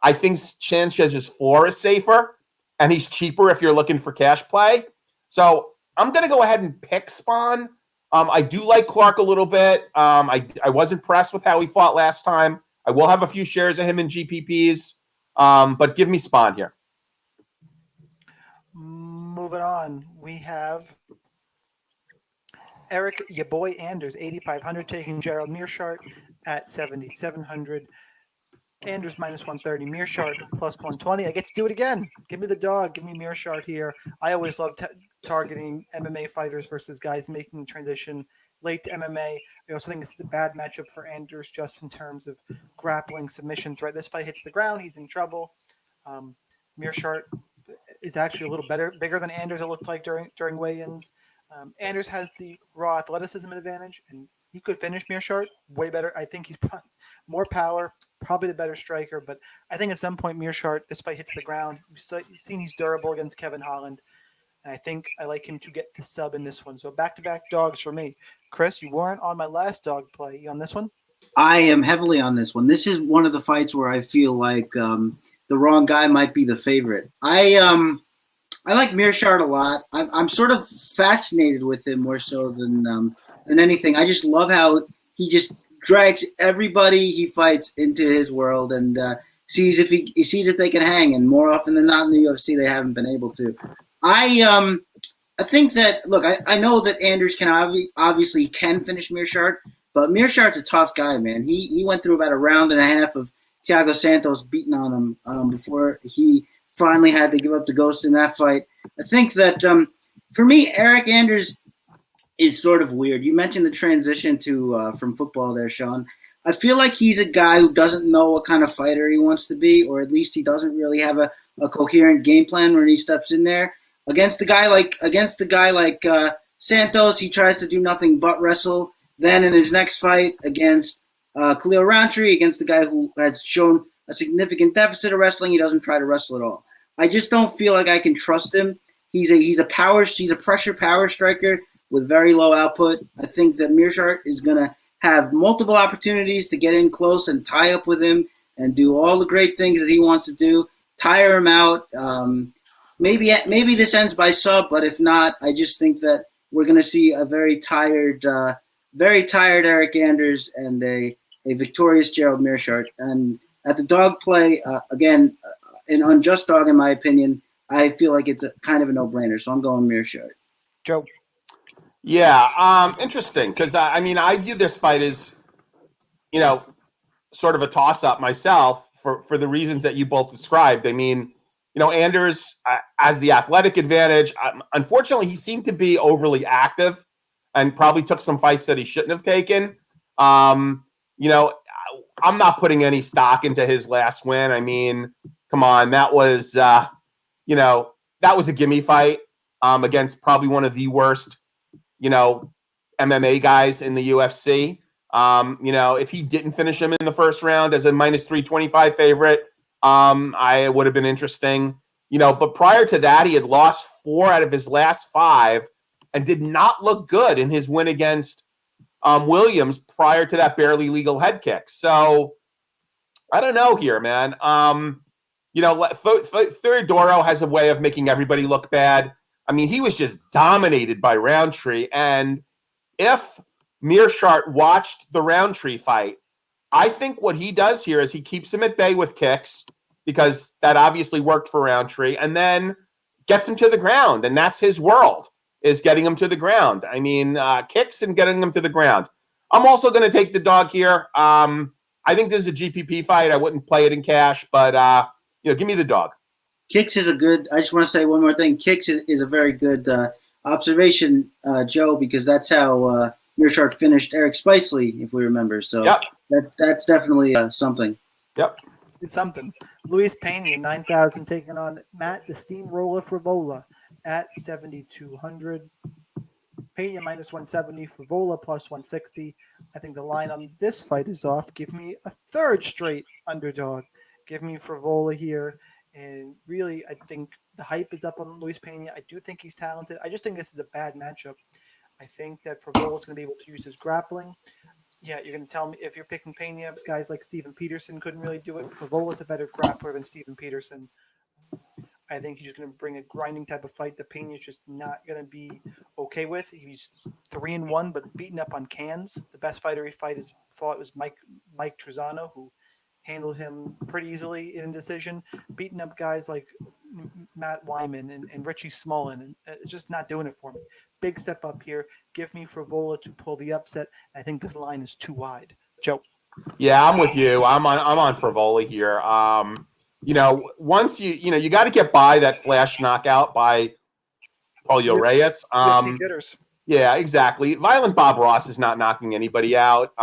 I think Sanchez's floor is safer, and he's cheaper if you're looking for cash play. So I'm going to go ahead and pick Spann. I do like Clark a little bit. I was impressed with how he fought last time. I will have a few shares of him in GPPs, but give me Spann here. Moving on, we have Eryk, your boy Anders, 8,500, taking Gerald Meerschaert at 7,700. Anders minus 130, Meerschaert plus 120. I get to do it again. Give me the dog. Give me Meerschaert here. I always love targeting MMA fighters versus guys making the transition late to MMA. I also think it's a bad matchup for Anders just in terms of grappling, submission threat. This fight hits the ground. He's in trouble. Meerschaert, is actually a little bigger than Anders. It looked like during weigh-ins. Anders has the raw athleticism advantage, and he could finish Meerschaert way better. I think he's more power, probably the better striker. But I think at some point Meerschaert, this fight hits the ground. You've seen he's durable against Kevin Holland, and I think I like him to get the sub in this one. So back-to-back dogs for me. Chris, you weren't on my last dog play. You on this one? I am heavily on this one. This is one of the fights where I feel like the wrong guy might be the favorite. I like Meerschaert a lot. I'm sort of fascinated with him more so than anything. I just love how he just drags everybody he fights into his world and sees if they can hang. And more often than not in the UFC, they haven't been able to. I think that I know that Anders can obviously finish Meerschaert, but Meerschaert's a tough guy, man. He went through about a round and a half of Thiago Santos beating on him before he finally had to give up the ghost in that fight. I think that for me, Eryk Anders is sort of weird. You mentioned the transition to from football there, Sean. I feel like he's a guy who doesn't know what kind of fighter he wants to be, or at least he doesn't really have a coherent game plan when he steps in there. Against a guy like Santos, he tries to do nothing but wrestle. Then in his next fight against Khalil Rountree, against the guy who has shown a significant deficit of wrestling, he doesn't try to wrestle at all. I just don't feel like I can trust him. He's a pressure power striker with very low output. I think that Meerschaert is going to have multiple opportunities to get in close and tie up with him and do all the great things that he wants to do, tire him out. Maybe this ends by sub, but if not, I just think that we're going to see a very tired Eryk Anders and a victorious Gerald Meerschaert. And at the dog play, again, an unjust dog in my opinion, I feel like it's kind of a no-brainer. So I'm going Meerschaert. Joe. Yeah, interesting, because I view this fight as, sort of a toss-up myself for the reasons that you both described. I mean, Anders has the athletic advantage. Unfortunately, he seemed to be overly active and probably took some fights that he shouldn't have taken. I'm not putting any stock into his last win. I mean, come on, that was that was a gimme fight against probably one of the worst, MMA guys in the UFC. If he didn't finish him in the first round as a minus 325 favorite, I would have been interesting. But prior to that, he had lost 4 out of his last 5 and did not look good in his win against Williams prior to that barely legal head kick. So I don't know here, man. Figueiredo has a way of making everybody look bad. I mean, he was just dominated by Rountree. And if Meerschaert watched the Rountree fight, I think what he does here is he keeps him at bay with kicks, because that obviously worked for Rountree, and then gets him to the ground. And that's his world, is getting him to the ground. I mean, kicks and getting him to the ground. I'm also going to take the dog here. I think this is a GPP fight. I wouldn't play it in cash, but give me the dog. Kicks is a good. I just want to say one more thing. Kicks is a very good observation, Joe, because that's how Meerschaert finished Eryk Spicely, if we remember. So yep. That's definitely something. Yep. It's something. Luis Peña, 9,000, taking on Matt the Steamroller Frevola at 7,200. Peña minus 170, Frevola plus 160. I think the line on this fight is off. Give me a third straight underdog. Give me Frevola here. And really, I think the hype is up on Luis Peña. I do think he's talented. I just think this is a bad matchup. I think that Frevola is going to be able to use his grappling. Yeah, you're going to tell me if you're picking Peña, guys like Steven Peterson couldn't really do it. Fevola's a better grappler than Steven Peterson. I think he's just going to bring a grinding type of fight that Peña's just not going to be okay with. He's 3-1, but beaten up on cans. The best fighter he fought was Mike Trezano, who handled him pretty easily in a decision. Beating up guys like Matt Wyman and Richie Smullen, and it's just not doing it for me. Big step up here. Give me Frevola to pull the upset. I think this line is too wide. Joe. Yeah, I'm with you. I'm on Frevola here. Once you got to get by that flash knockout by Polio Reyes. Yeah, exactly. Violent Bob Ross is not knocking anybody out.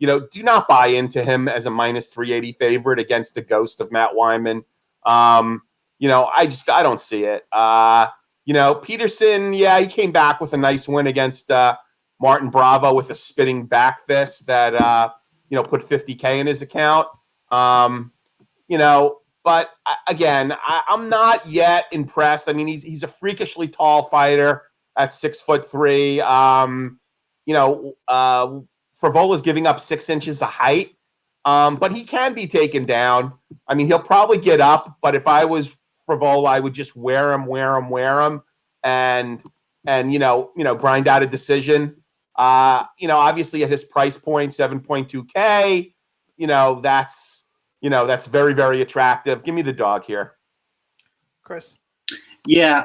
Do not buy into him as a minus 380 favorite against the ghost of Matt Wyman. I don't see it. Peterson, yeah, he came back with a nice win against Martin Bravo with a spinning back fist that put $50K in his account. But again, I'm not yet impressed. I mean, he's a freakishly tall fighter at 6'3". Frevola's giving up 6 inches of height, but he can be taken down. I mean, he'll probably get up, but if I was Frevola, I would just wear him, and grind out a decision. Obviously at his price point, 7.2K, that's very, very attractive. Give me the dog here. Chris. Yeah.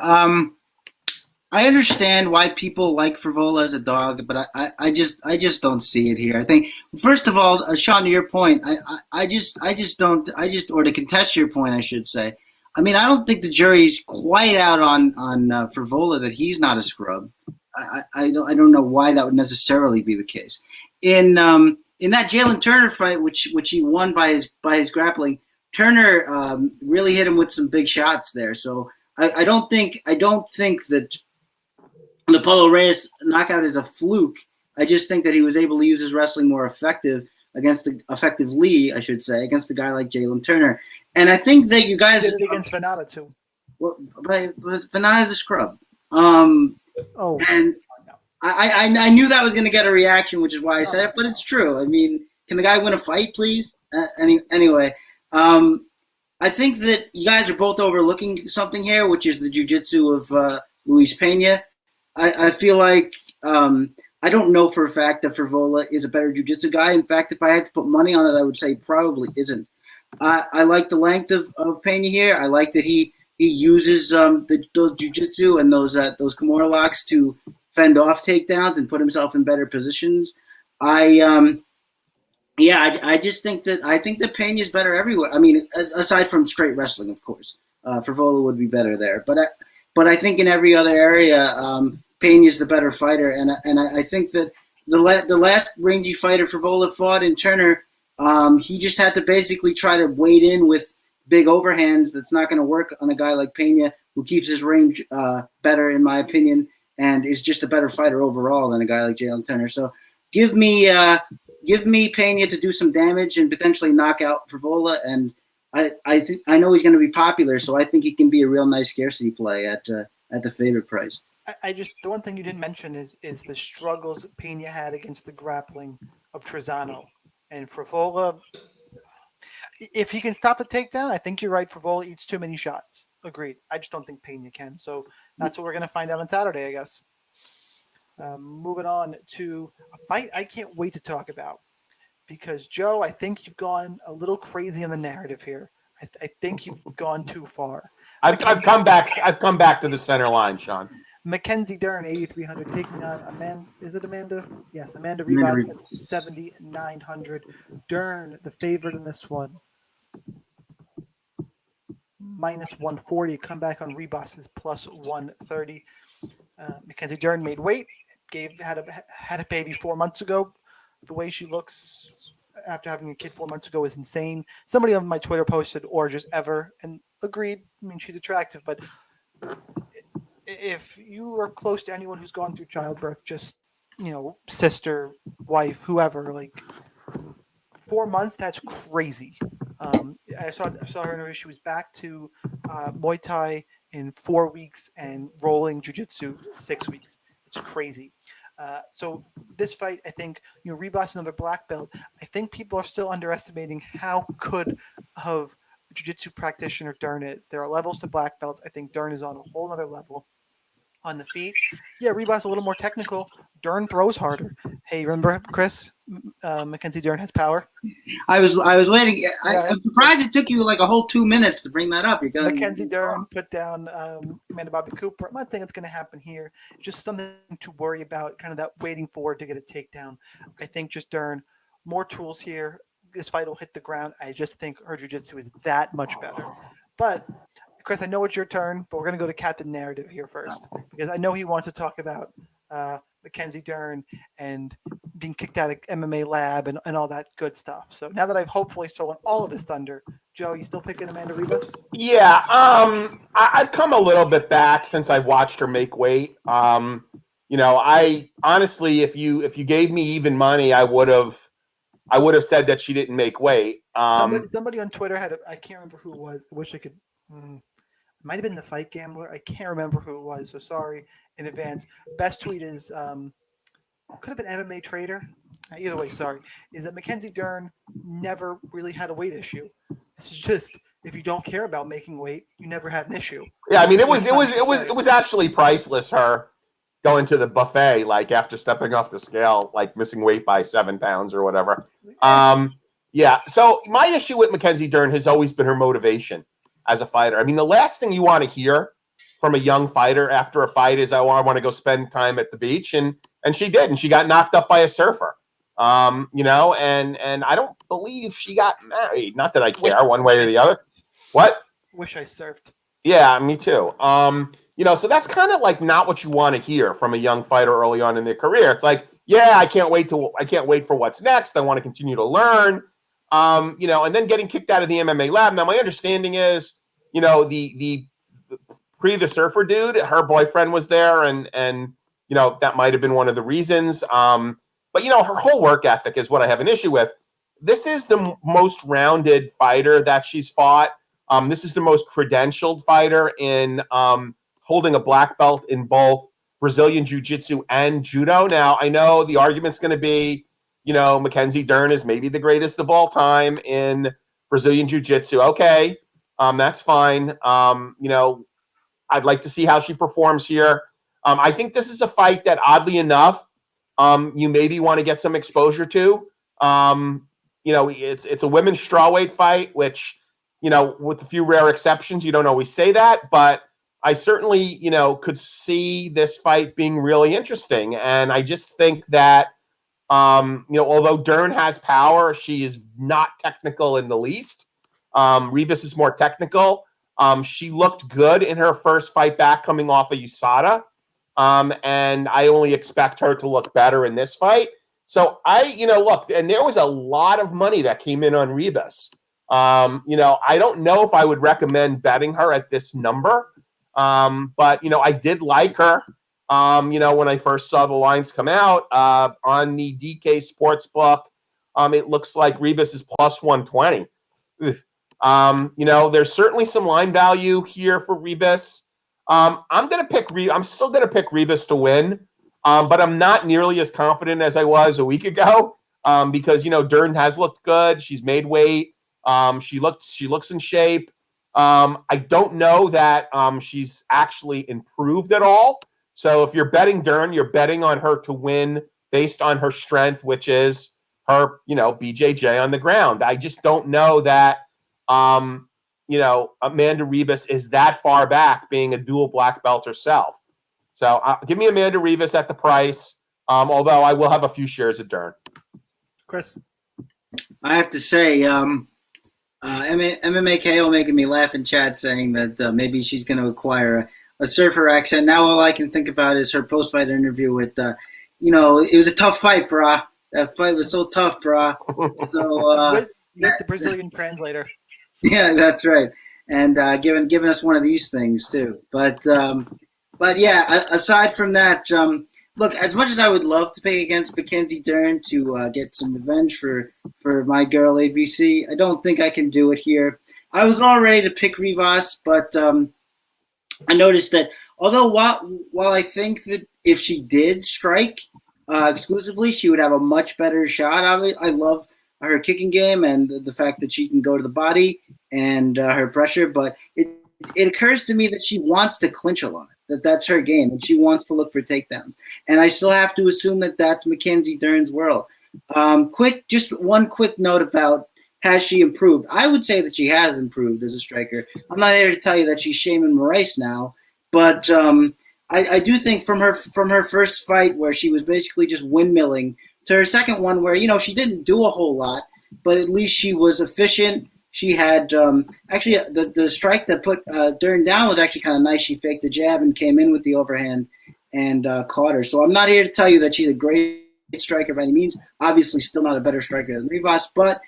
I understand why people like Frevola as a dog, but I just don't see it here. I think, first of all, Sean, to your point, or to contest your point, I should say, I mean, I don't think the jury's quite out on Frevola that he's not a scrub. I don't know why that would necessarily be the case. In that Jalen Turner fight, which he won by his grappling, Turner really hit him with some big shots there. So I don't think that the Polo Reyes knockout is a fluke. I just think that he was able to use his wrestling more effectively against a guy like Jalen Turner. And I think that you guys did it against Venata too. Well, but Venata's a scrub. And I knew that was going to get a reaction, which is why I said it. But it's true. I mean, can the guy win a fight, please? Anyway, I think that you guys are both overlooking something here, which is the jiu-jitsu of Luis Peña. I feel like I don't know for a fact that Frevola is a better jiu-jitsu guy. In fact, if I had to put money on it, I would say probably isn't. I like the length of Peña here. I like that he uses those jiu-jitsu and those Kimura locks to fend off takedowns and put himself in better positions. I just think that Peña is better everywhere. I mean, aside from straight wrestling, of course, Frevola would be better there. But I think in every other area, Peña is the better fighter, and I think that the last rangy fighter Frevola fought in Turner, he just had to basically try to wade in with big overhands. That's not going to work on a guy like Peña, who keeps his range better, in my opinion, and is just a better fighter overall than a guy like Jalen Turner. So give me Peña to do some damage and potentially knock out Frevola, and I know he's going to be popular, so I think he can be a real nice scarcity play at the favorite price. The one thing you didn't mention is the struggles Peña had against the grappling of Trezano. And Frevola, if he can stop the takedown, I think you're right. Frevola eats too many shots. Agreed. I just don't think Peña can. So that's what we're going to find out on Saturday, I guess. Moving on to a fight I can't wait to talk about. Because, Joe, I think you've gone a little crazy on the narrative here. I think you've gone too far. I've come back to the center line, Sean. Mackenzie Dern, 8,300, taking on Amanda. Is it Amanda? Yes, Amanda Ribas at 7,900. Dern, the favorite in this one, minus 140. Come back on Ribas is plus 130. Mackenzie Dern made weight. Had a baby 4 months ago. The way she looks after having a kid 4 months ago is insane. Somebody on my Twitter posted "Orgeous ever" and agreed. I mean, she's attractive, but if you are close to anyone who's gone through childbirth, just sister, wife, whoever, like 4 months, that's crazy. I saw her interview. She was back to Muay Thai in 4 weeks and rolling jiu-jitsu 6 weeks. It's crazy. So this fight, I think, Ribas another black belt. I think people are still underestimating how good of a jiu-jitsu practitioner Dern is. There are levels to black belts. I think Dern is on a whole other level. On the feet, yeah, Ribas a little more technical. Dern throws harder. Hey, remember, Chris? Mackenzie Dern has power. I was waiting. I'm surprised it took you like a whole 2 minutes to bring that up. Mackenzie Dern put down Amanda Bobby Cooper. I'm not saying it's going to happen here. Just something to worry about, kind of that waiting forward to get a takedown. I think just Dern, more tools here. This fight will hit the ground. I just think her jiu-jitsu is that much better. But Chris, I know it's your turn, but we're going to go to Captain Narrative here first, because I know he wants to talk about Mackenzie Dern and being kicked out of MMA Lab and all that good stuff. So now that I've hopefully stolen all of his thunder, Joe, you still picking Amanda Ribas? Yeah, I've come a little bit back since I've watched her make weight. I honestly, if you gave me even money, I would have said that she didn't make weight. Somebody on Twitter I can't remember who it was. I wish I could. It might have been the Fight Gambler. I can't remember who it was, so sorry in advance. Best tweet is could have been MMA Trader. Either way, sorry. Is that Mackenzie Dern never really had a weight issue? This is just if you don't care about making weight, you never had an issue. Yeah, I mean it was actually priceless. Her going to the buffet like after stepping off the scale, like missing weight by 7 pounds or whatever. Yeah. So my issue with Mackenzie Dern has always been her motivation as a fighter. I mean, the last thing you want to hear from a young fighter after a fight is, "I want to go spend time at the beach," and she did, and she got knocked up by a surfer. And I don't believe she got married. Not that I care one way or the other. What? Wish I surfed. Yeah, me too. So that's kind of like not what you want to hear from a young fighter early on in their career. It's like, yeah, I can't wait for what's next. I want to continue to learn. And then getting kicked out of the MMA lab. Now, my understanding is, the the surfer dude, her boyfriend was there, and that might have been one of the reasons. But her whole work ethic is what I have an issue with. This is the most rounded fighter that she's fought. This is the most credentialed fighter in holding a black belt in both Brazilian Jiu-Jitsu and Judo. Now, I know the argument's going to be, Mackenzie Dern is maybe the greatest of all time in Brazilian Jiu-Jitsu. Okay, that's fine. I'd like to see how she performs here. I think this is a fight that, oddly enough, you maybe want to get some exposure to. It's a women's strawweight fight, which, with a few rare exceptions, you don't always say that, but I certainly, could see this fight being really interesting. And I just think that, although Dern has power, she is not technical in the least. Ribas is more technical. She looked good in her first fight back coming off of USADA. And I only expect her to look better in this fight. So look, and there was a lot of money that came in on Ribas. I don't know if I would recommend betting her at this number. But I did like her, when I first saw the lines come out, on the DK Sportsbook. It looks like Ribas is plus 120. There's certainly some line value here for Ribas. I'm still going to pick Ribas to win. But I'm not nearly as confident as I was a week ago. Because, Dern has looked good. She's made weight. She looks in shape. I don't know that she's actually improved at all. So if you're betting Dern, you're betting on her to win based on her strength, which is her, BJJ on the ground. I just don't know that, Amanda Ribas is that far back being a dual black belt herself. So give me Amanda Ribas at the price, although I will have a few shares of Dern. Chris? I have to say, MMA KO making me laugh in chat saying that maybe she's going to acquire a surfer accent. Now all I can think about is her post-fight interview with, it was a tough fight, brah. That fight was so tough, brah. So with the Brazilian translator. Yeah, that's right. And giving us one of these things too. But yeah, aside from that, look, as much as I would love to pick against Mackenzie Dern to get some revenge for my girl ABC, I don't think I can do it here. I was all ready to pick Ribas, but I noticed that although while I think that if she did strike exclusively, she would have a much better shot. I love her kicking game and the fact that she can go to the body and her pressure, but it occurs to me that she wants to clinch a lot. That's her game, and she wants to look for takedowns. And I still have to assume that that's Mackenzie Dern's world. Just one quick note about has she improved? I would say that she has improved as a striker. I'm not here to tell you that she's Shaman Moraes now, but I do think from her first fight where she was basically just windmilling to her second one where, she didn't do a whole lot, but at least she was efficient. She had actually the strike that put Dern down was actually kind of nice. She faked the jab and came in with the overhand and caught her. So I'm not here to tell you that she's a great striker by any means. Obviously, still not a better striker than Ribas, but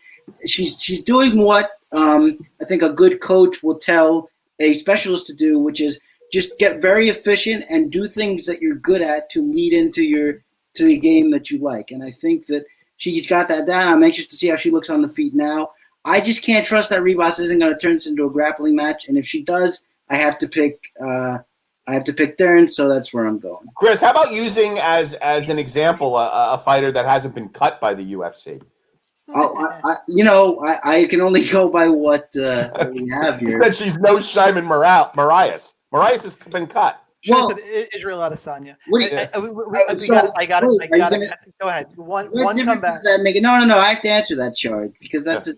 she's doing what I think a good coach will tell a specialist to do, which is just get very efficient and do things that you're good at to lead into the game that you like. And I think that she's got that down. I'm anxious to see how she looks on the feet now. I just can't trust that Ribas isn't going to turn this into a grappling match. And if she does, I have to pick Dern, so that's where I'm going. Chris, how about using as an example a fighter that hasn't been cut by the UFC? I can only go by what we have here. You said she's no Shimon Marias. Marias has been cut. Well, Israel Adesanya. I got it. Go ahead. One comeback. No. I have to answer that, Chard, because that's a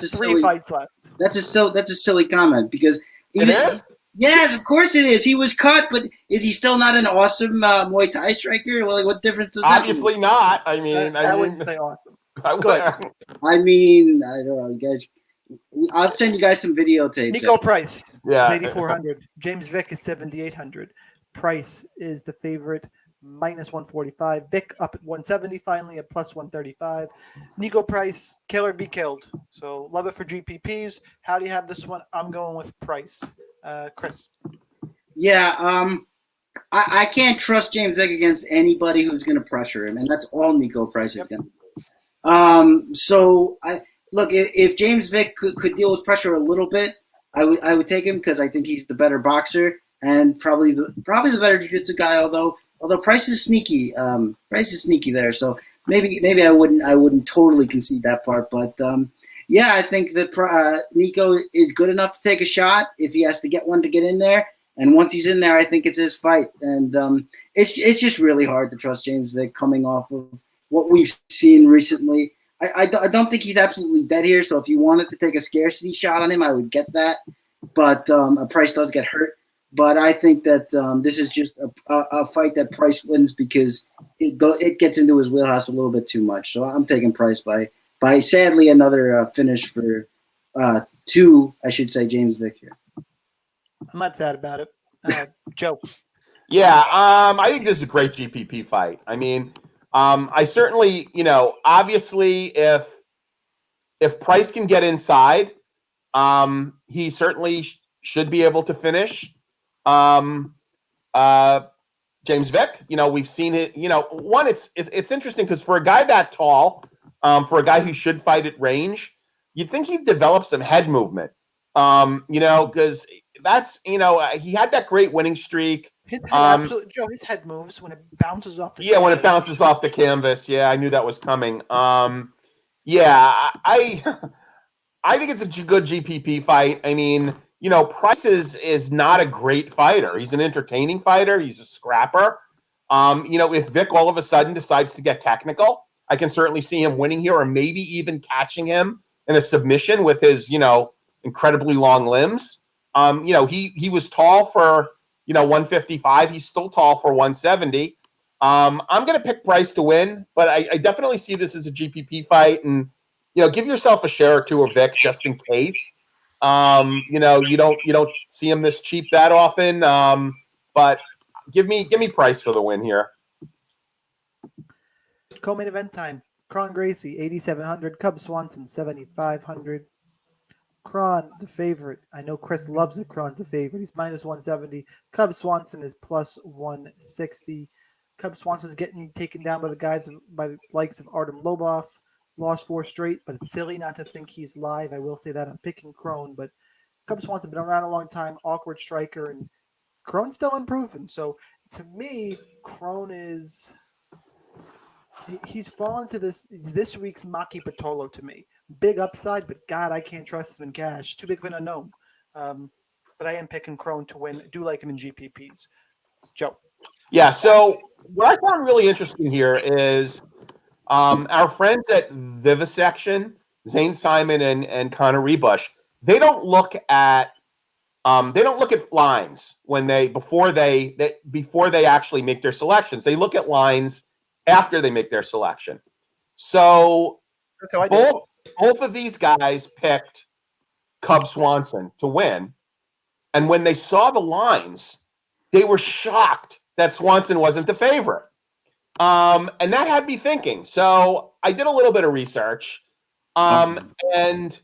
three fights left. That's a silly comment because it is. Yes, of course it is. He was cut, but is he still not an awesome Muay Thai striker? Well, what difference does that make? Obviously not. I mean, I wouldn't say awesome. Good. I mean, I don't know, you guys. I'll send you guys some videotapes. Nico Price is Yeah. 8,400. James Vick is 7,800. Price is the favorite, minus 145. Vick up at 170, finally at plus 135. Nico Price, kill or be killed. So love it for GPPs. How do you have this one? I'm going with Price. Chris. Yeah, I can't trust James Vick against anybody who's going to pressure him, and that's all Nico Price is going to do. So if James Vick could deal with pressure a little bit, I would take him because I think he's the better boxer and probably the better jiu-jitsu guy. Although Price is sneaky, there. So maybe I wouldn't totally concede that part, but yeah, I think that Nico is good enough to take a shot if he has to get one to get in there. And once he's in there, I think it's his fight. And it's just really hard to trust James Vick coming off of what we've seen recently. I don't think he's absolutely dead here. So if you wanted to take a scarcity shot on him, I would get that. But Price does get hurt. But I think that this is just a fight that Price wins because it gets into his wheelhouse a little bit too much. So I'm taking Price by sadly another finish for James Vick here. I'm not sad about it. Joe. Yeah, I think this is a great GPP fight. I mean, I certainly, obviously if Price can get inside, he certainly should be able to finish. James Vick, we've seen it, it's interesting because for a guy that tall, for a guy who should fight at range, you'd think he'd develop some head movement, because that's, he had that great winning streak. Joe, his head moves when it bounces off the canvas. When it bounces off the canvas. Yeah, I knew that was coming. I think it's a good GPP fight. I mean, Price is not a great fighter. He's an entertaining fighter. He's a scrapper. If Vick all of a sudden decides to get technical, I can certainly see him winning here or maybe even catching him in a submission with his, incredibly long limbs. He was tall for, 155. He's still tall for 170. I'm going to pick Price to win, but I definitely see this as a GPP fight and, give yourself a share or two of Vick just in case. You don't see him this cheap that often. But give me Price for the win here. Co-main event time. Kron Gracie, 8,700. Cub Swanson, 7,500. Kron, the favorite. I know Chris loves it. Kron's the favorite. He's minus 170. Cub Swanson is plus 160. Cub Swanson's getting taken down by the likes of Artem Lobov. Lost 4 straight, but it's silly not to think he's live. I will say that I'm picking Kron, but Cub Swanson's been around a long time, awkward striker, and Kron's still unproven. So to me, Kron he's fallen to this week's Maki Patolo to me. Big upside, but God, I can't trust him in cash. Too big of an unknown. But I am picking Kron to win. I do like him in GPPs. Joe. Yeah, so what I found really interesting here is our friends at Vivisection, Zane Simon and Connor Rebush, they don't look at lines before they actually make their selections. They look at lines after they make their selection. So both of these guys picked Cub Swanson to win, and when they saw the lines, they were shocked that Swanson wasn't the favorite. And that had me thinking. So I did a little bit of research. And,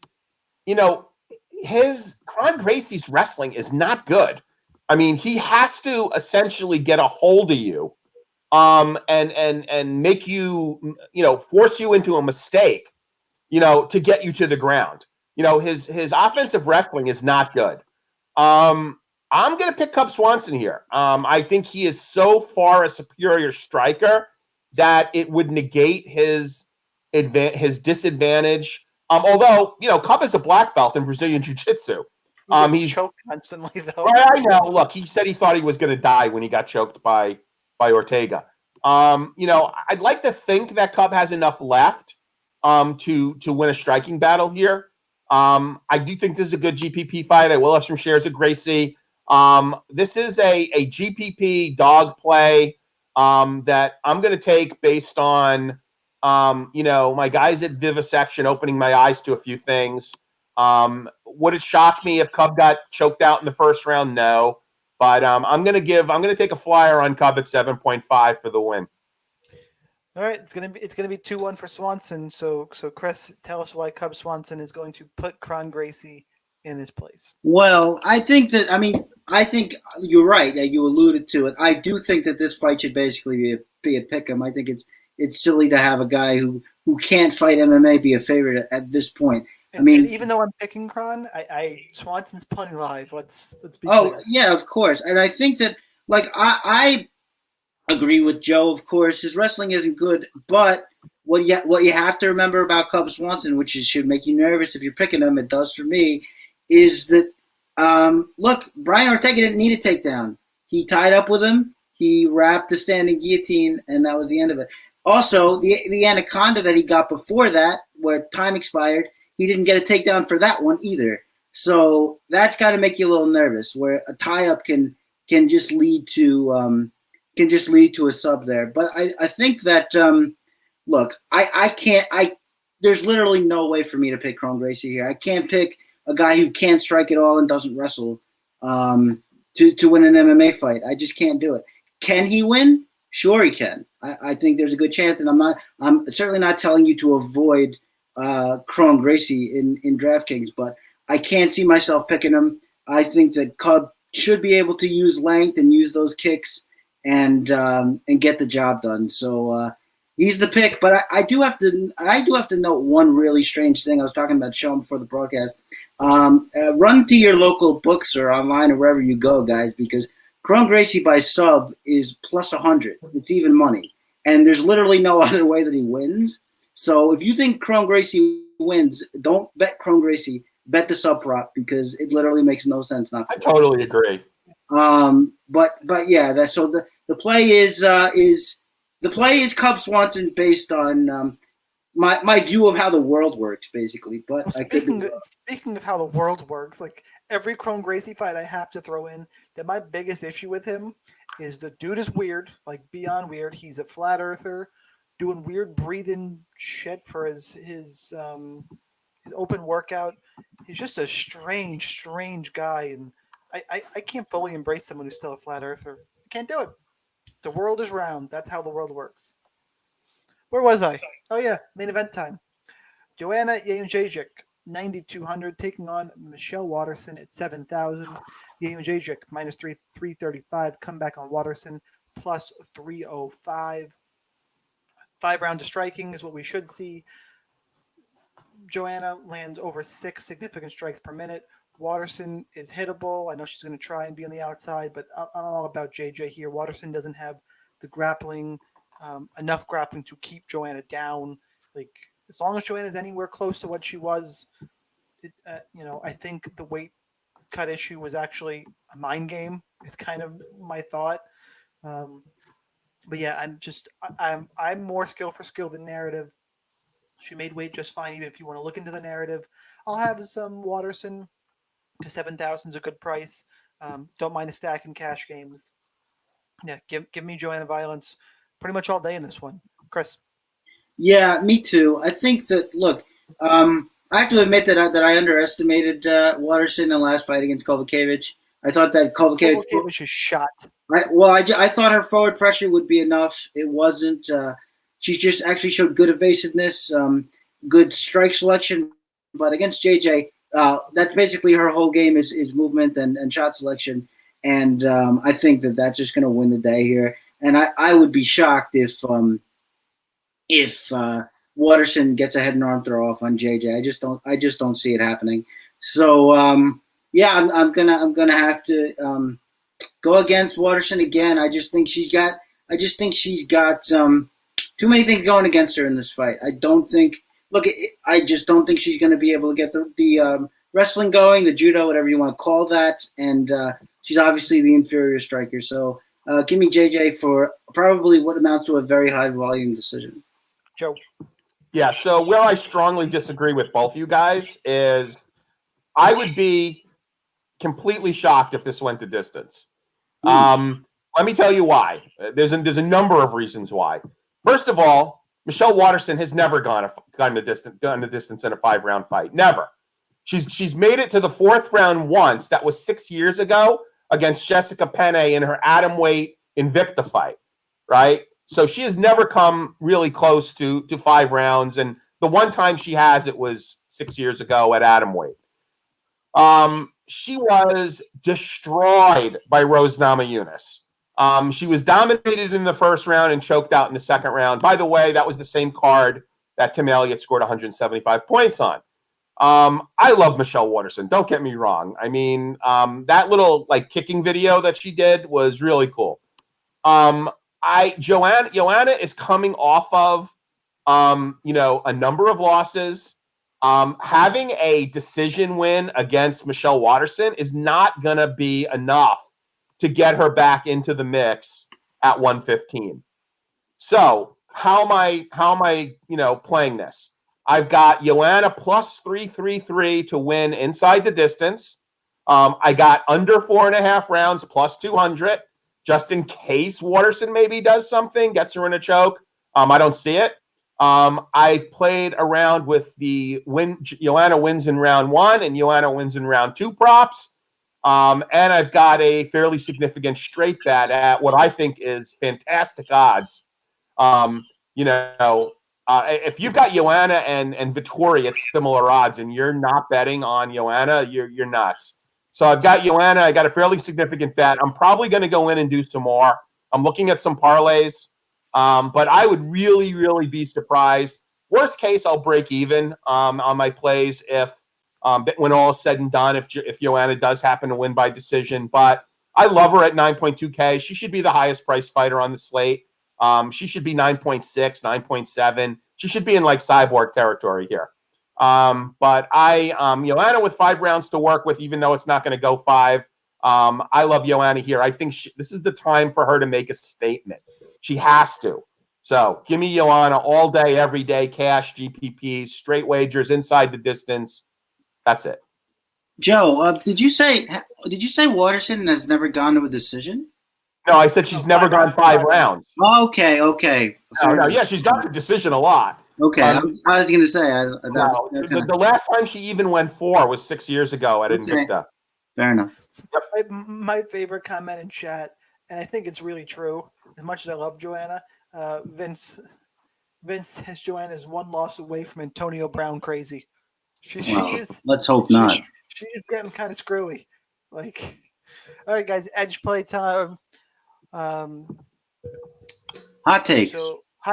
Kron Gracie's wrestling is not good. I mean, he has to essentially get a hold of you, and make you, force you into a mistake, to get you to the ground. His offensive wrestling is not good. I'm going to pick Cub Swanson here. I think he is so far a superior striker that it would negate his disadvantage. Although, Cub is a black belt in Brazilian Jiu-Jitsu. He's choked constantly, though. I know. Look, he said he thought he was going to die when he got choked by Ortega. I'd like to think that Cub has enough left to win a striking battle here. I do think this is a good GPP fight. I will have some shares of Gracie. This is a GPP dog play that I'm going to take based on, my guys at Vivisection opening my eyes to a few things. Would it shock me if Cub got choked out in the first round? No. But I'm going to take a flyer on Cub at 7.5 for the win. All right, it's gonna be 2-1 for Swanson. So Chris, tell us why Cub Swanson is going to put Kron Gracie in his place. Well, I think you're right. You alluded to it. I do think that this fight should basically be a pick'em. I think it's silly to have a guy who can't fight MMA be a favorite at this point. And even though I'm picking Kron, Swanson's plenty live. Let's be clear. Yeah, of course. And I think that I agree with Joe. Of course, his wrestling isn't good, but what you have to remember about Cub Swanson, which should make you nervous if you're picking him, it does for me, is that look, Brian Ortega didn't need a takedown. He tied up with him. He wrapped the standing guillotine, and that was the end of it. Also, the anaconda that he got before that, where time expired, he didn't get a takedown for that one either. So that's got to make you a little nervous, where a tie-up can just lead to a sub there. But I think that look, I can't. There's literally no way for me to pick Kron Gracie here. I can't pick a guy who can't strike at all and doesn't wrestle to win an MMA fight. I just can't do it. Can he win? Sure, he can. I think there's a good chance, and I'm certainly not telling you to avoid Kron Gracie in DraftKings, but I can't see myself picking him. I think that Cub should be able to use length and use those kicks and get the job done. So he's the pick. But I do have to note one really strange thing. I was talking about Sean before the broadcast. Run to your local books or online or wherever you go, guys, because Kron Gracie by sub is plus 100. It's even money, and there's literally no other way that he wins. So if you think Kron Gracie wins, don't bet Kron Gracie. Bet the sub prop because it literally makes no sense not to. I totally agree. But yeah, the play is Cub Swanson based on my view of how the world works, basically. But speaking of how the world works, like every Kron Gracie fight, I have to throw in that my biggest issue with him is the dude is weird, like beyond weird. He's a flat earther, doing weird breathing shit for his open workout. He's just a strange guy, and I can't fully embrace someone who's still a flat earther. I can't do it. The world is round. That's how the world works. Where was I? Oh yeah, main event time. Joanna Jędrzejczyk, 9,200, taking on Michelle Waterson at 7,000. Jędrzejczyk minus 335. Comeback on Waterson plus 305. 5 rounds of striking is what we should see. Joanna lands over 6 significant strikes per minute. Waterson is hittable. I know she's going to try and be on the outside, but I'm all about JJ here. Waterson doesn't have the grappling, enough grappling to keep Joanna down. Like, as long as Joanna's anywhere close to what she was, I think the weight cut issue was actually a mind game. Is kind of my thought. But yeah, I'm more skill for skill than narrative. She made weight just fine, even if you want to look into the narrative. I'll have some Waterson because 7,000 is a good price. Don't mind a stack in cash games. Yeah, give me Joanna Violence pretty much all day in this one. Chris? Yeah, me too. I think that, look, I have to admit that I underestimated Waterson in the last fight against Kovacevic. I thought that Kovacevic is shot. I thought her forward pressure would be enough. It wasn't. She just actually showed good evasiveness, good strike selection. But against JJ, that's basically her whole game is movement and shot selection. And I think that's just going to win the day here. And I would be shocked if Waterson gets a head and arm throw off on JJ. I just don't see it happening. So yeah, I'm gonna have to go against Waterson again. I just think she's got too many things going against her in this fight. I just don't think she's going to be able to get the wrestling going, the judo, whatever you want to call that, and she's obviously the inferior striker. So give me JJ for probably what amounts to a very high volume decision. Joe. Yeah, so where I strongly disagree with both you guys is I would be completely shocked if this went to distance. Let me tell you why. There's a number of reasons why. First of all, Michelle Waterson has never gone the distance in a 5-round fight. Never. She's made it to the 4th round once. That was 6 years ago against Jessica Peña in her atomweight Invicta fight, right? So she has never come really close to 5 rounds, and the one time she has, it was 6 years ago at atomweight. She was destroyed by Rose Namajunas. She was dominated in the 1st round and choked out in the 2nd round. By the way, that was the same card that Tim Elliott scored 175 points on. I love Michelle Waterson. Don't get me wrong. I mean, that little kicking video that she did was really cool. Joanna is coming off of a number of losses. Having a decision win against Michelle Waterson is not going to be enough to get her back into the mix at 115. So how am I playing this? I've got Joanna plus 333 to win inside the distance. I got under 4.5 rounds plus 200, just in case Waterson maybe does something, gets her in a choke. I don't see it. I've played around with the Joanna wins in round 1 and Joanna wins in round 2 props. And I've got a fairly significant straight bet at what I think is fantastic odds. If you've got Joanna and Vettori at similar odds and you're not betting on Joanna, you're nuts. So I've got Joanna. I got a fairly significant bet. I'm probably going to go in and do some more. I'm looking at some parlays. But I would really, really be surprised. Worst case, I'll break even on my plays if when all is said and done, if Joanna does happen to win by decision. But I love her at 9.2K. She should be the highest priced fighter on the slate. She should be 9.6, 9.7. She should be in Cyborg territory here. But Joanna with 5 rounds to work with, even though it's not going to go 5. I love Joanna here. I think this is the time for her to make a statement. She has to. So give me Joanna all day, every day, cash, GPPs, straight wagers, inside the distance. That's it. Joe, did you say Waterson has never gone to a decision? No, I said she's never gone 5 rounds. Okay. No, yeah, she's got the decision a lot. Okay, I was going to say. The last time she even went 4 was 6 years ago at Invicta. Fair enough. Yep. My favorite comment in chat, and I think it's really true, as much as I love Joanna, Vince has Joanna is 1 loss away from Antonio Brown crazy. She is. Let's hope not. She's getting kind of screwy. All right, guys, edge play time. Hot takes.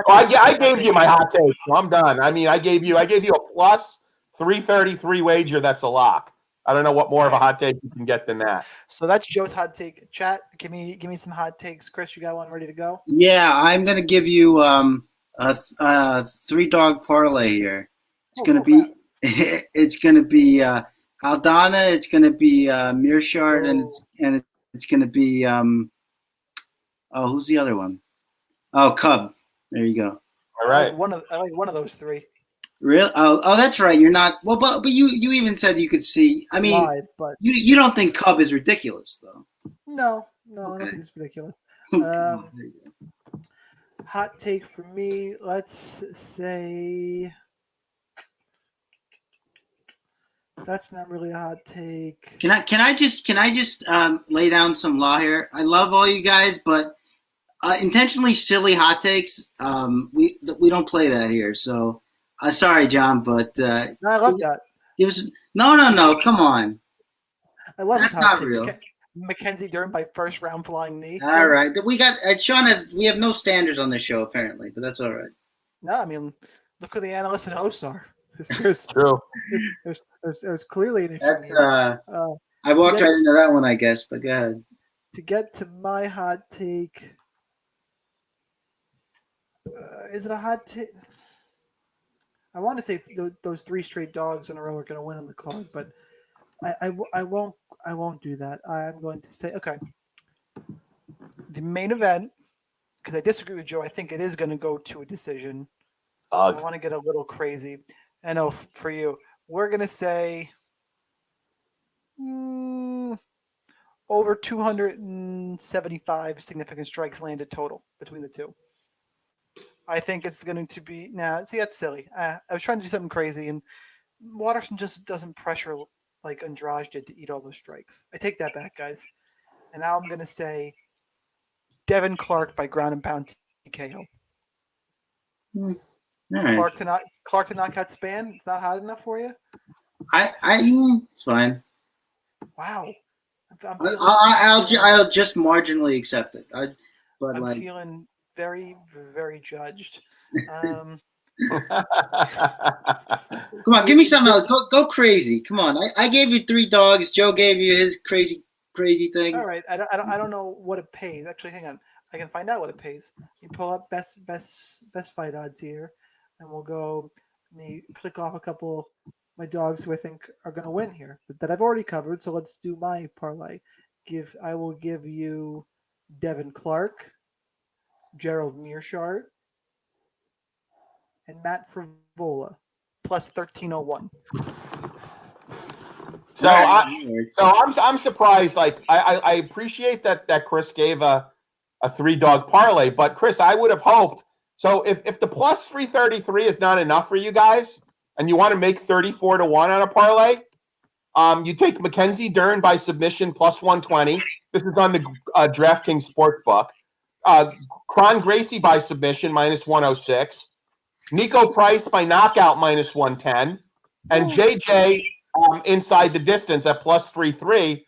I gave you my hot take. So I'm done. I mean, I gave you a plus 333 wager. That's a lock. I don't know what more of a hot take you can get than that. So that's Joe's hot take. Chat, give me some hot takes. Chris, you got one ready to go? Yeah, I'm gonna give you a 3-dog parlay here. It's gonna be Aldana. It's gonna be Meerschaert, and it's gonna be who's the other one? Oh, Cub. There you go. All right. I like one of those 3. Really? Oh, that's right. You're not. Well, but you even said you could see. I mean, live, but you don't think Cub is ridiculous, though? No, Okay. I don't think it's ridiculous. Okay. Hot take for me. Let's say that's not really a hot take. Can I just lay down some law here? I love all you guys, but intentionally silly hot takes. We don't play that here. So sorry, John, but No, I love that. No. Come on. I love his That's hot not take. real. Mackenzie Dern by first round flying knee. All right. We got Sean has. We have no standards on this show apparently, but that's all right. No, I mean, look who the analysts and hosts are. There's True. there's clearly an issue That's here. I walked right into that one, I guess. But go ahead. To get to my hot take, is it a hot take? I want to say those 3 straight dogs in a row are going to win on the card, but I won't do that. I'm going to say, okay, the main event, because I disagree with Joe. I think it is going to go to a decision. I want to get a little crazy. I know for you, we're going to say over 275 significant strikes landed total between the two. I think it's going to be see, that's silly. I was trying to do something crazy, and Waterson just doesn't pressure like Andrade did to eat all those strikes. I take that back, guys. And now I'm going to say Devin Clark by ground and pound TKO. All right. Clark to knock out Spann. It's not hot enough for you. It's fine. Wow. I'll just marginally accept it. I'm feeling very, very judged. Come on, give me something else. Go crazy. Come on. I gave you 3 dogs. Joe gave you his crazy thing. All right. I don't know what it pays. Actually, hang on. I can find out what it pays. You pull up best fight odds here, and we'll go. Let me click off a couple of my dogs who I think are going to win here that I've already covered. So let's do my parlay. I will give you Devin Clark, Gerald Meerschaert, and Matt Frevola, plus 1301. So I'm surprised. Like I appreciate that Chris gave a 3-dog parlay, but Chris, I would have hoped. So if the plus 333 is not enough for you guys, and you want to make 34-1 on a parlay, you take Mackenzie Dern by submission plus 120. This is on the DraftKings Sportsbook. Kron Gracie by submission minus 106. Nico Price by knockout minus 110. And JJ inside the distance at plus 3-3.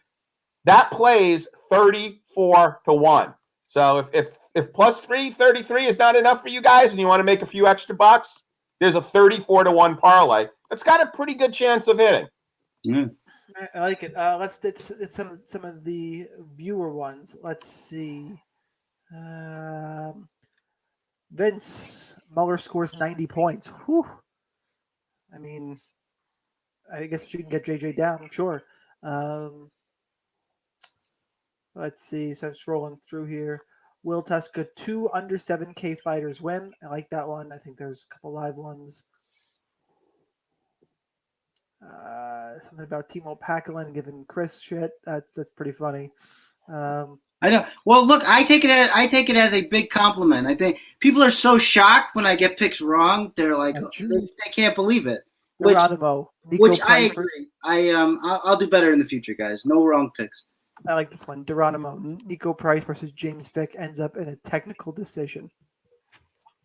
That plays 34-1. So if plus 333 is not enough for you guys and you want to make a few extra bucks, there's a 34-1 parlay. It's got a pretty good chance of hitting. Mm. I like it. It's some of the viewer ones. Let's see. Vince Mueller scores 90 points. Whew. I mean, I guess you can get JJ down, sure. Let's see. So I'm scrolling through here. Will Tuska, 2 under 7K fighters win. I like that one. I think there's a couple live ones. Something about Timo Packalin giving Chris shit. That's pretty funny. I know. Well, look, I take it as a big compliment. I think people are so shocked when I get picks wrong. They're like, they can't believe it. Which I agree. I'll do better in the future, guys. No wrong picks. I like this one. Geronimo, Nico Price versus James Vick ends up in a technical decision.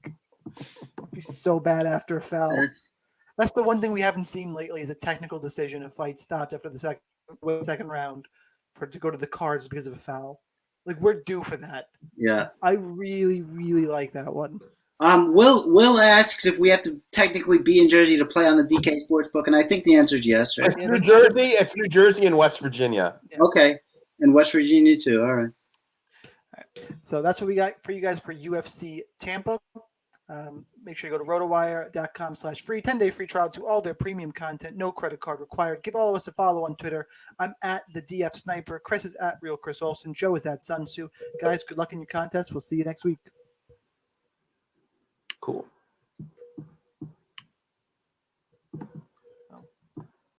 It'd be so bad after a foul. That's the one thing we haven't seen lately is a technical decision. A fight stopped after the second round to go to the cards because of a foul. Like, we're due for that. Yeah. I really, really like that one. Will asks if we have to technically be in Jersey to play on the DK Sportsbook, and I think the answer is yes. Right? It's New Jersey. It's New Jersey and West Virginia. Yeah. Okay, and West Virginia too. All right. So that's what we got for you guys for UFC Tampa. Make sure you go to rotowire.com/free 10-day free trial to all their premium content. No credit card required. Give all of us a follow on Twitter. I'm at the DF Sniper. Chris is at Real Chris Olsen. Joe is at Sun Tzu. Guys, good luck in your contest. We'll see you next week. Cool.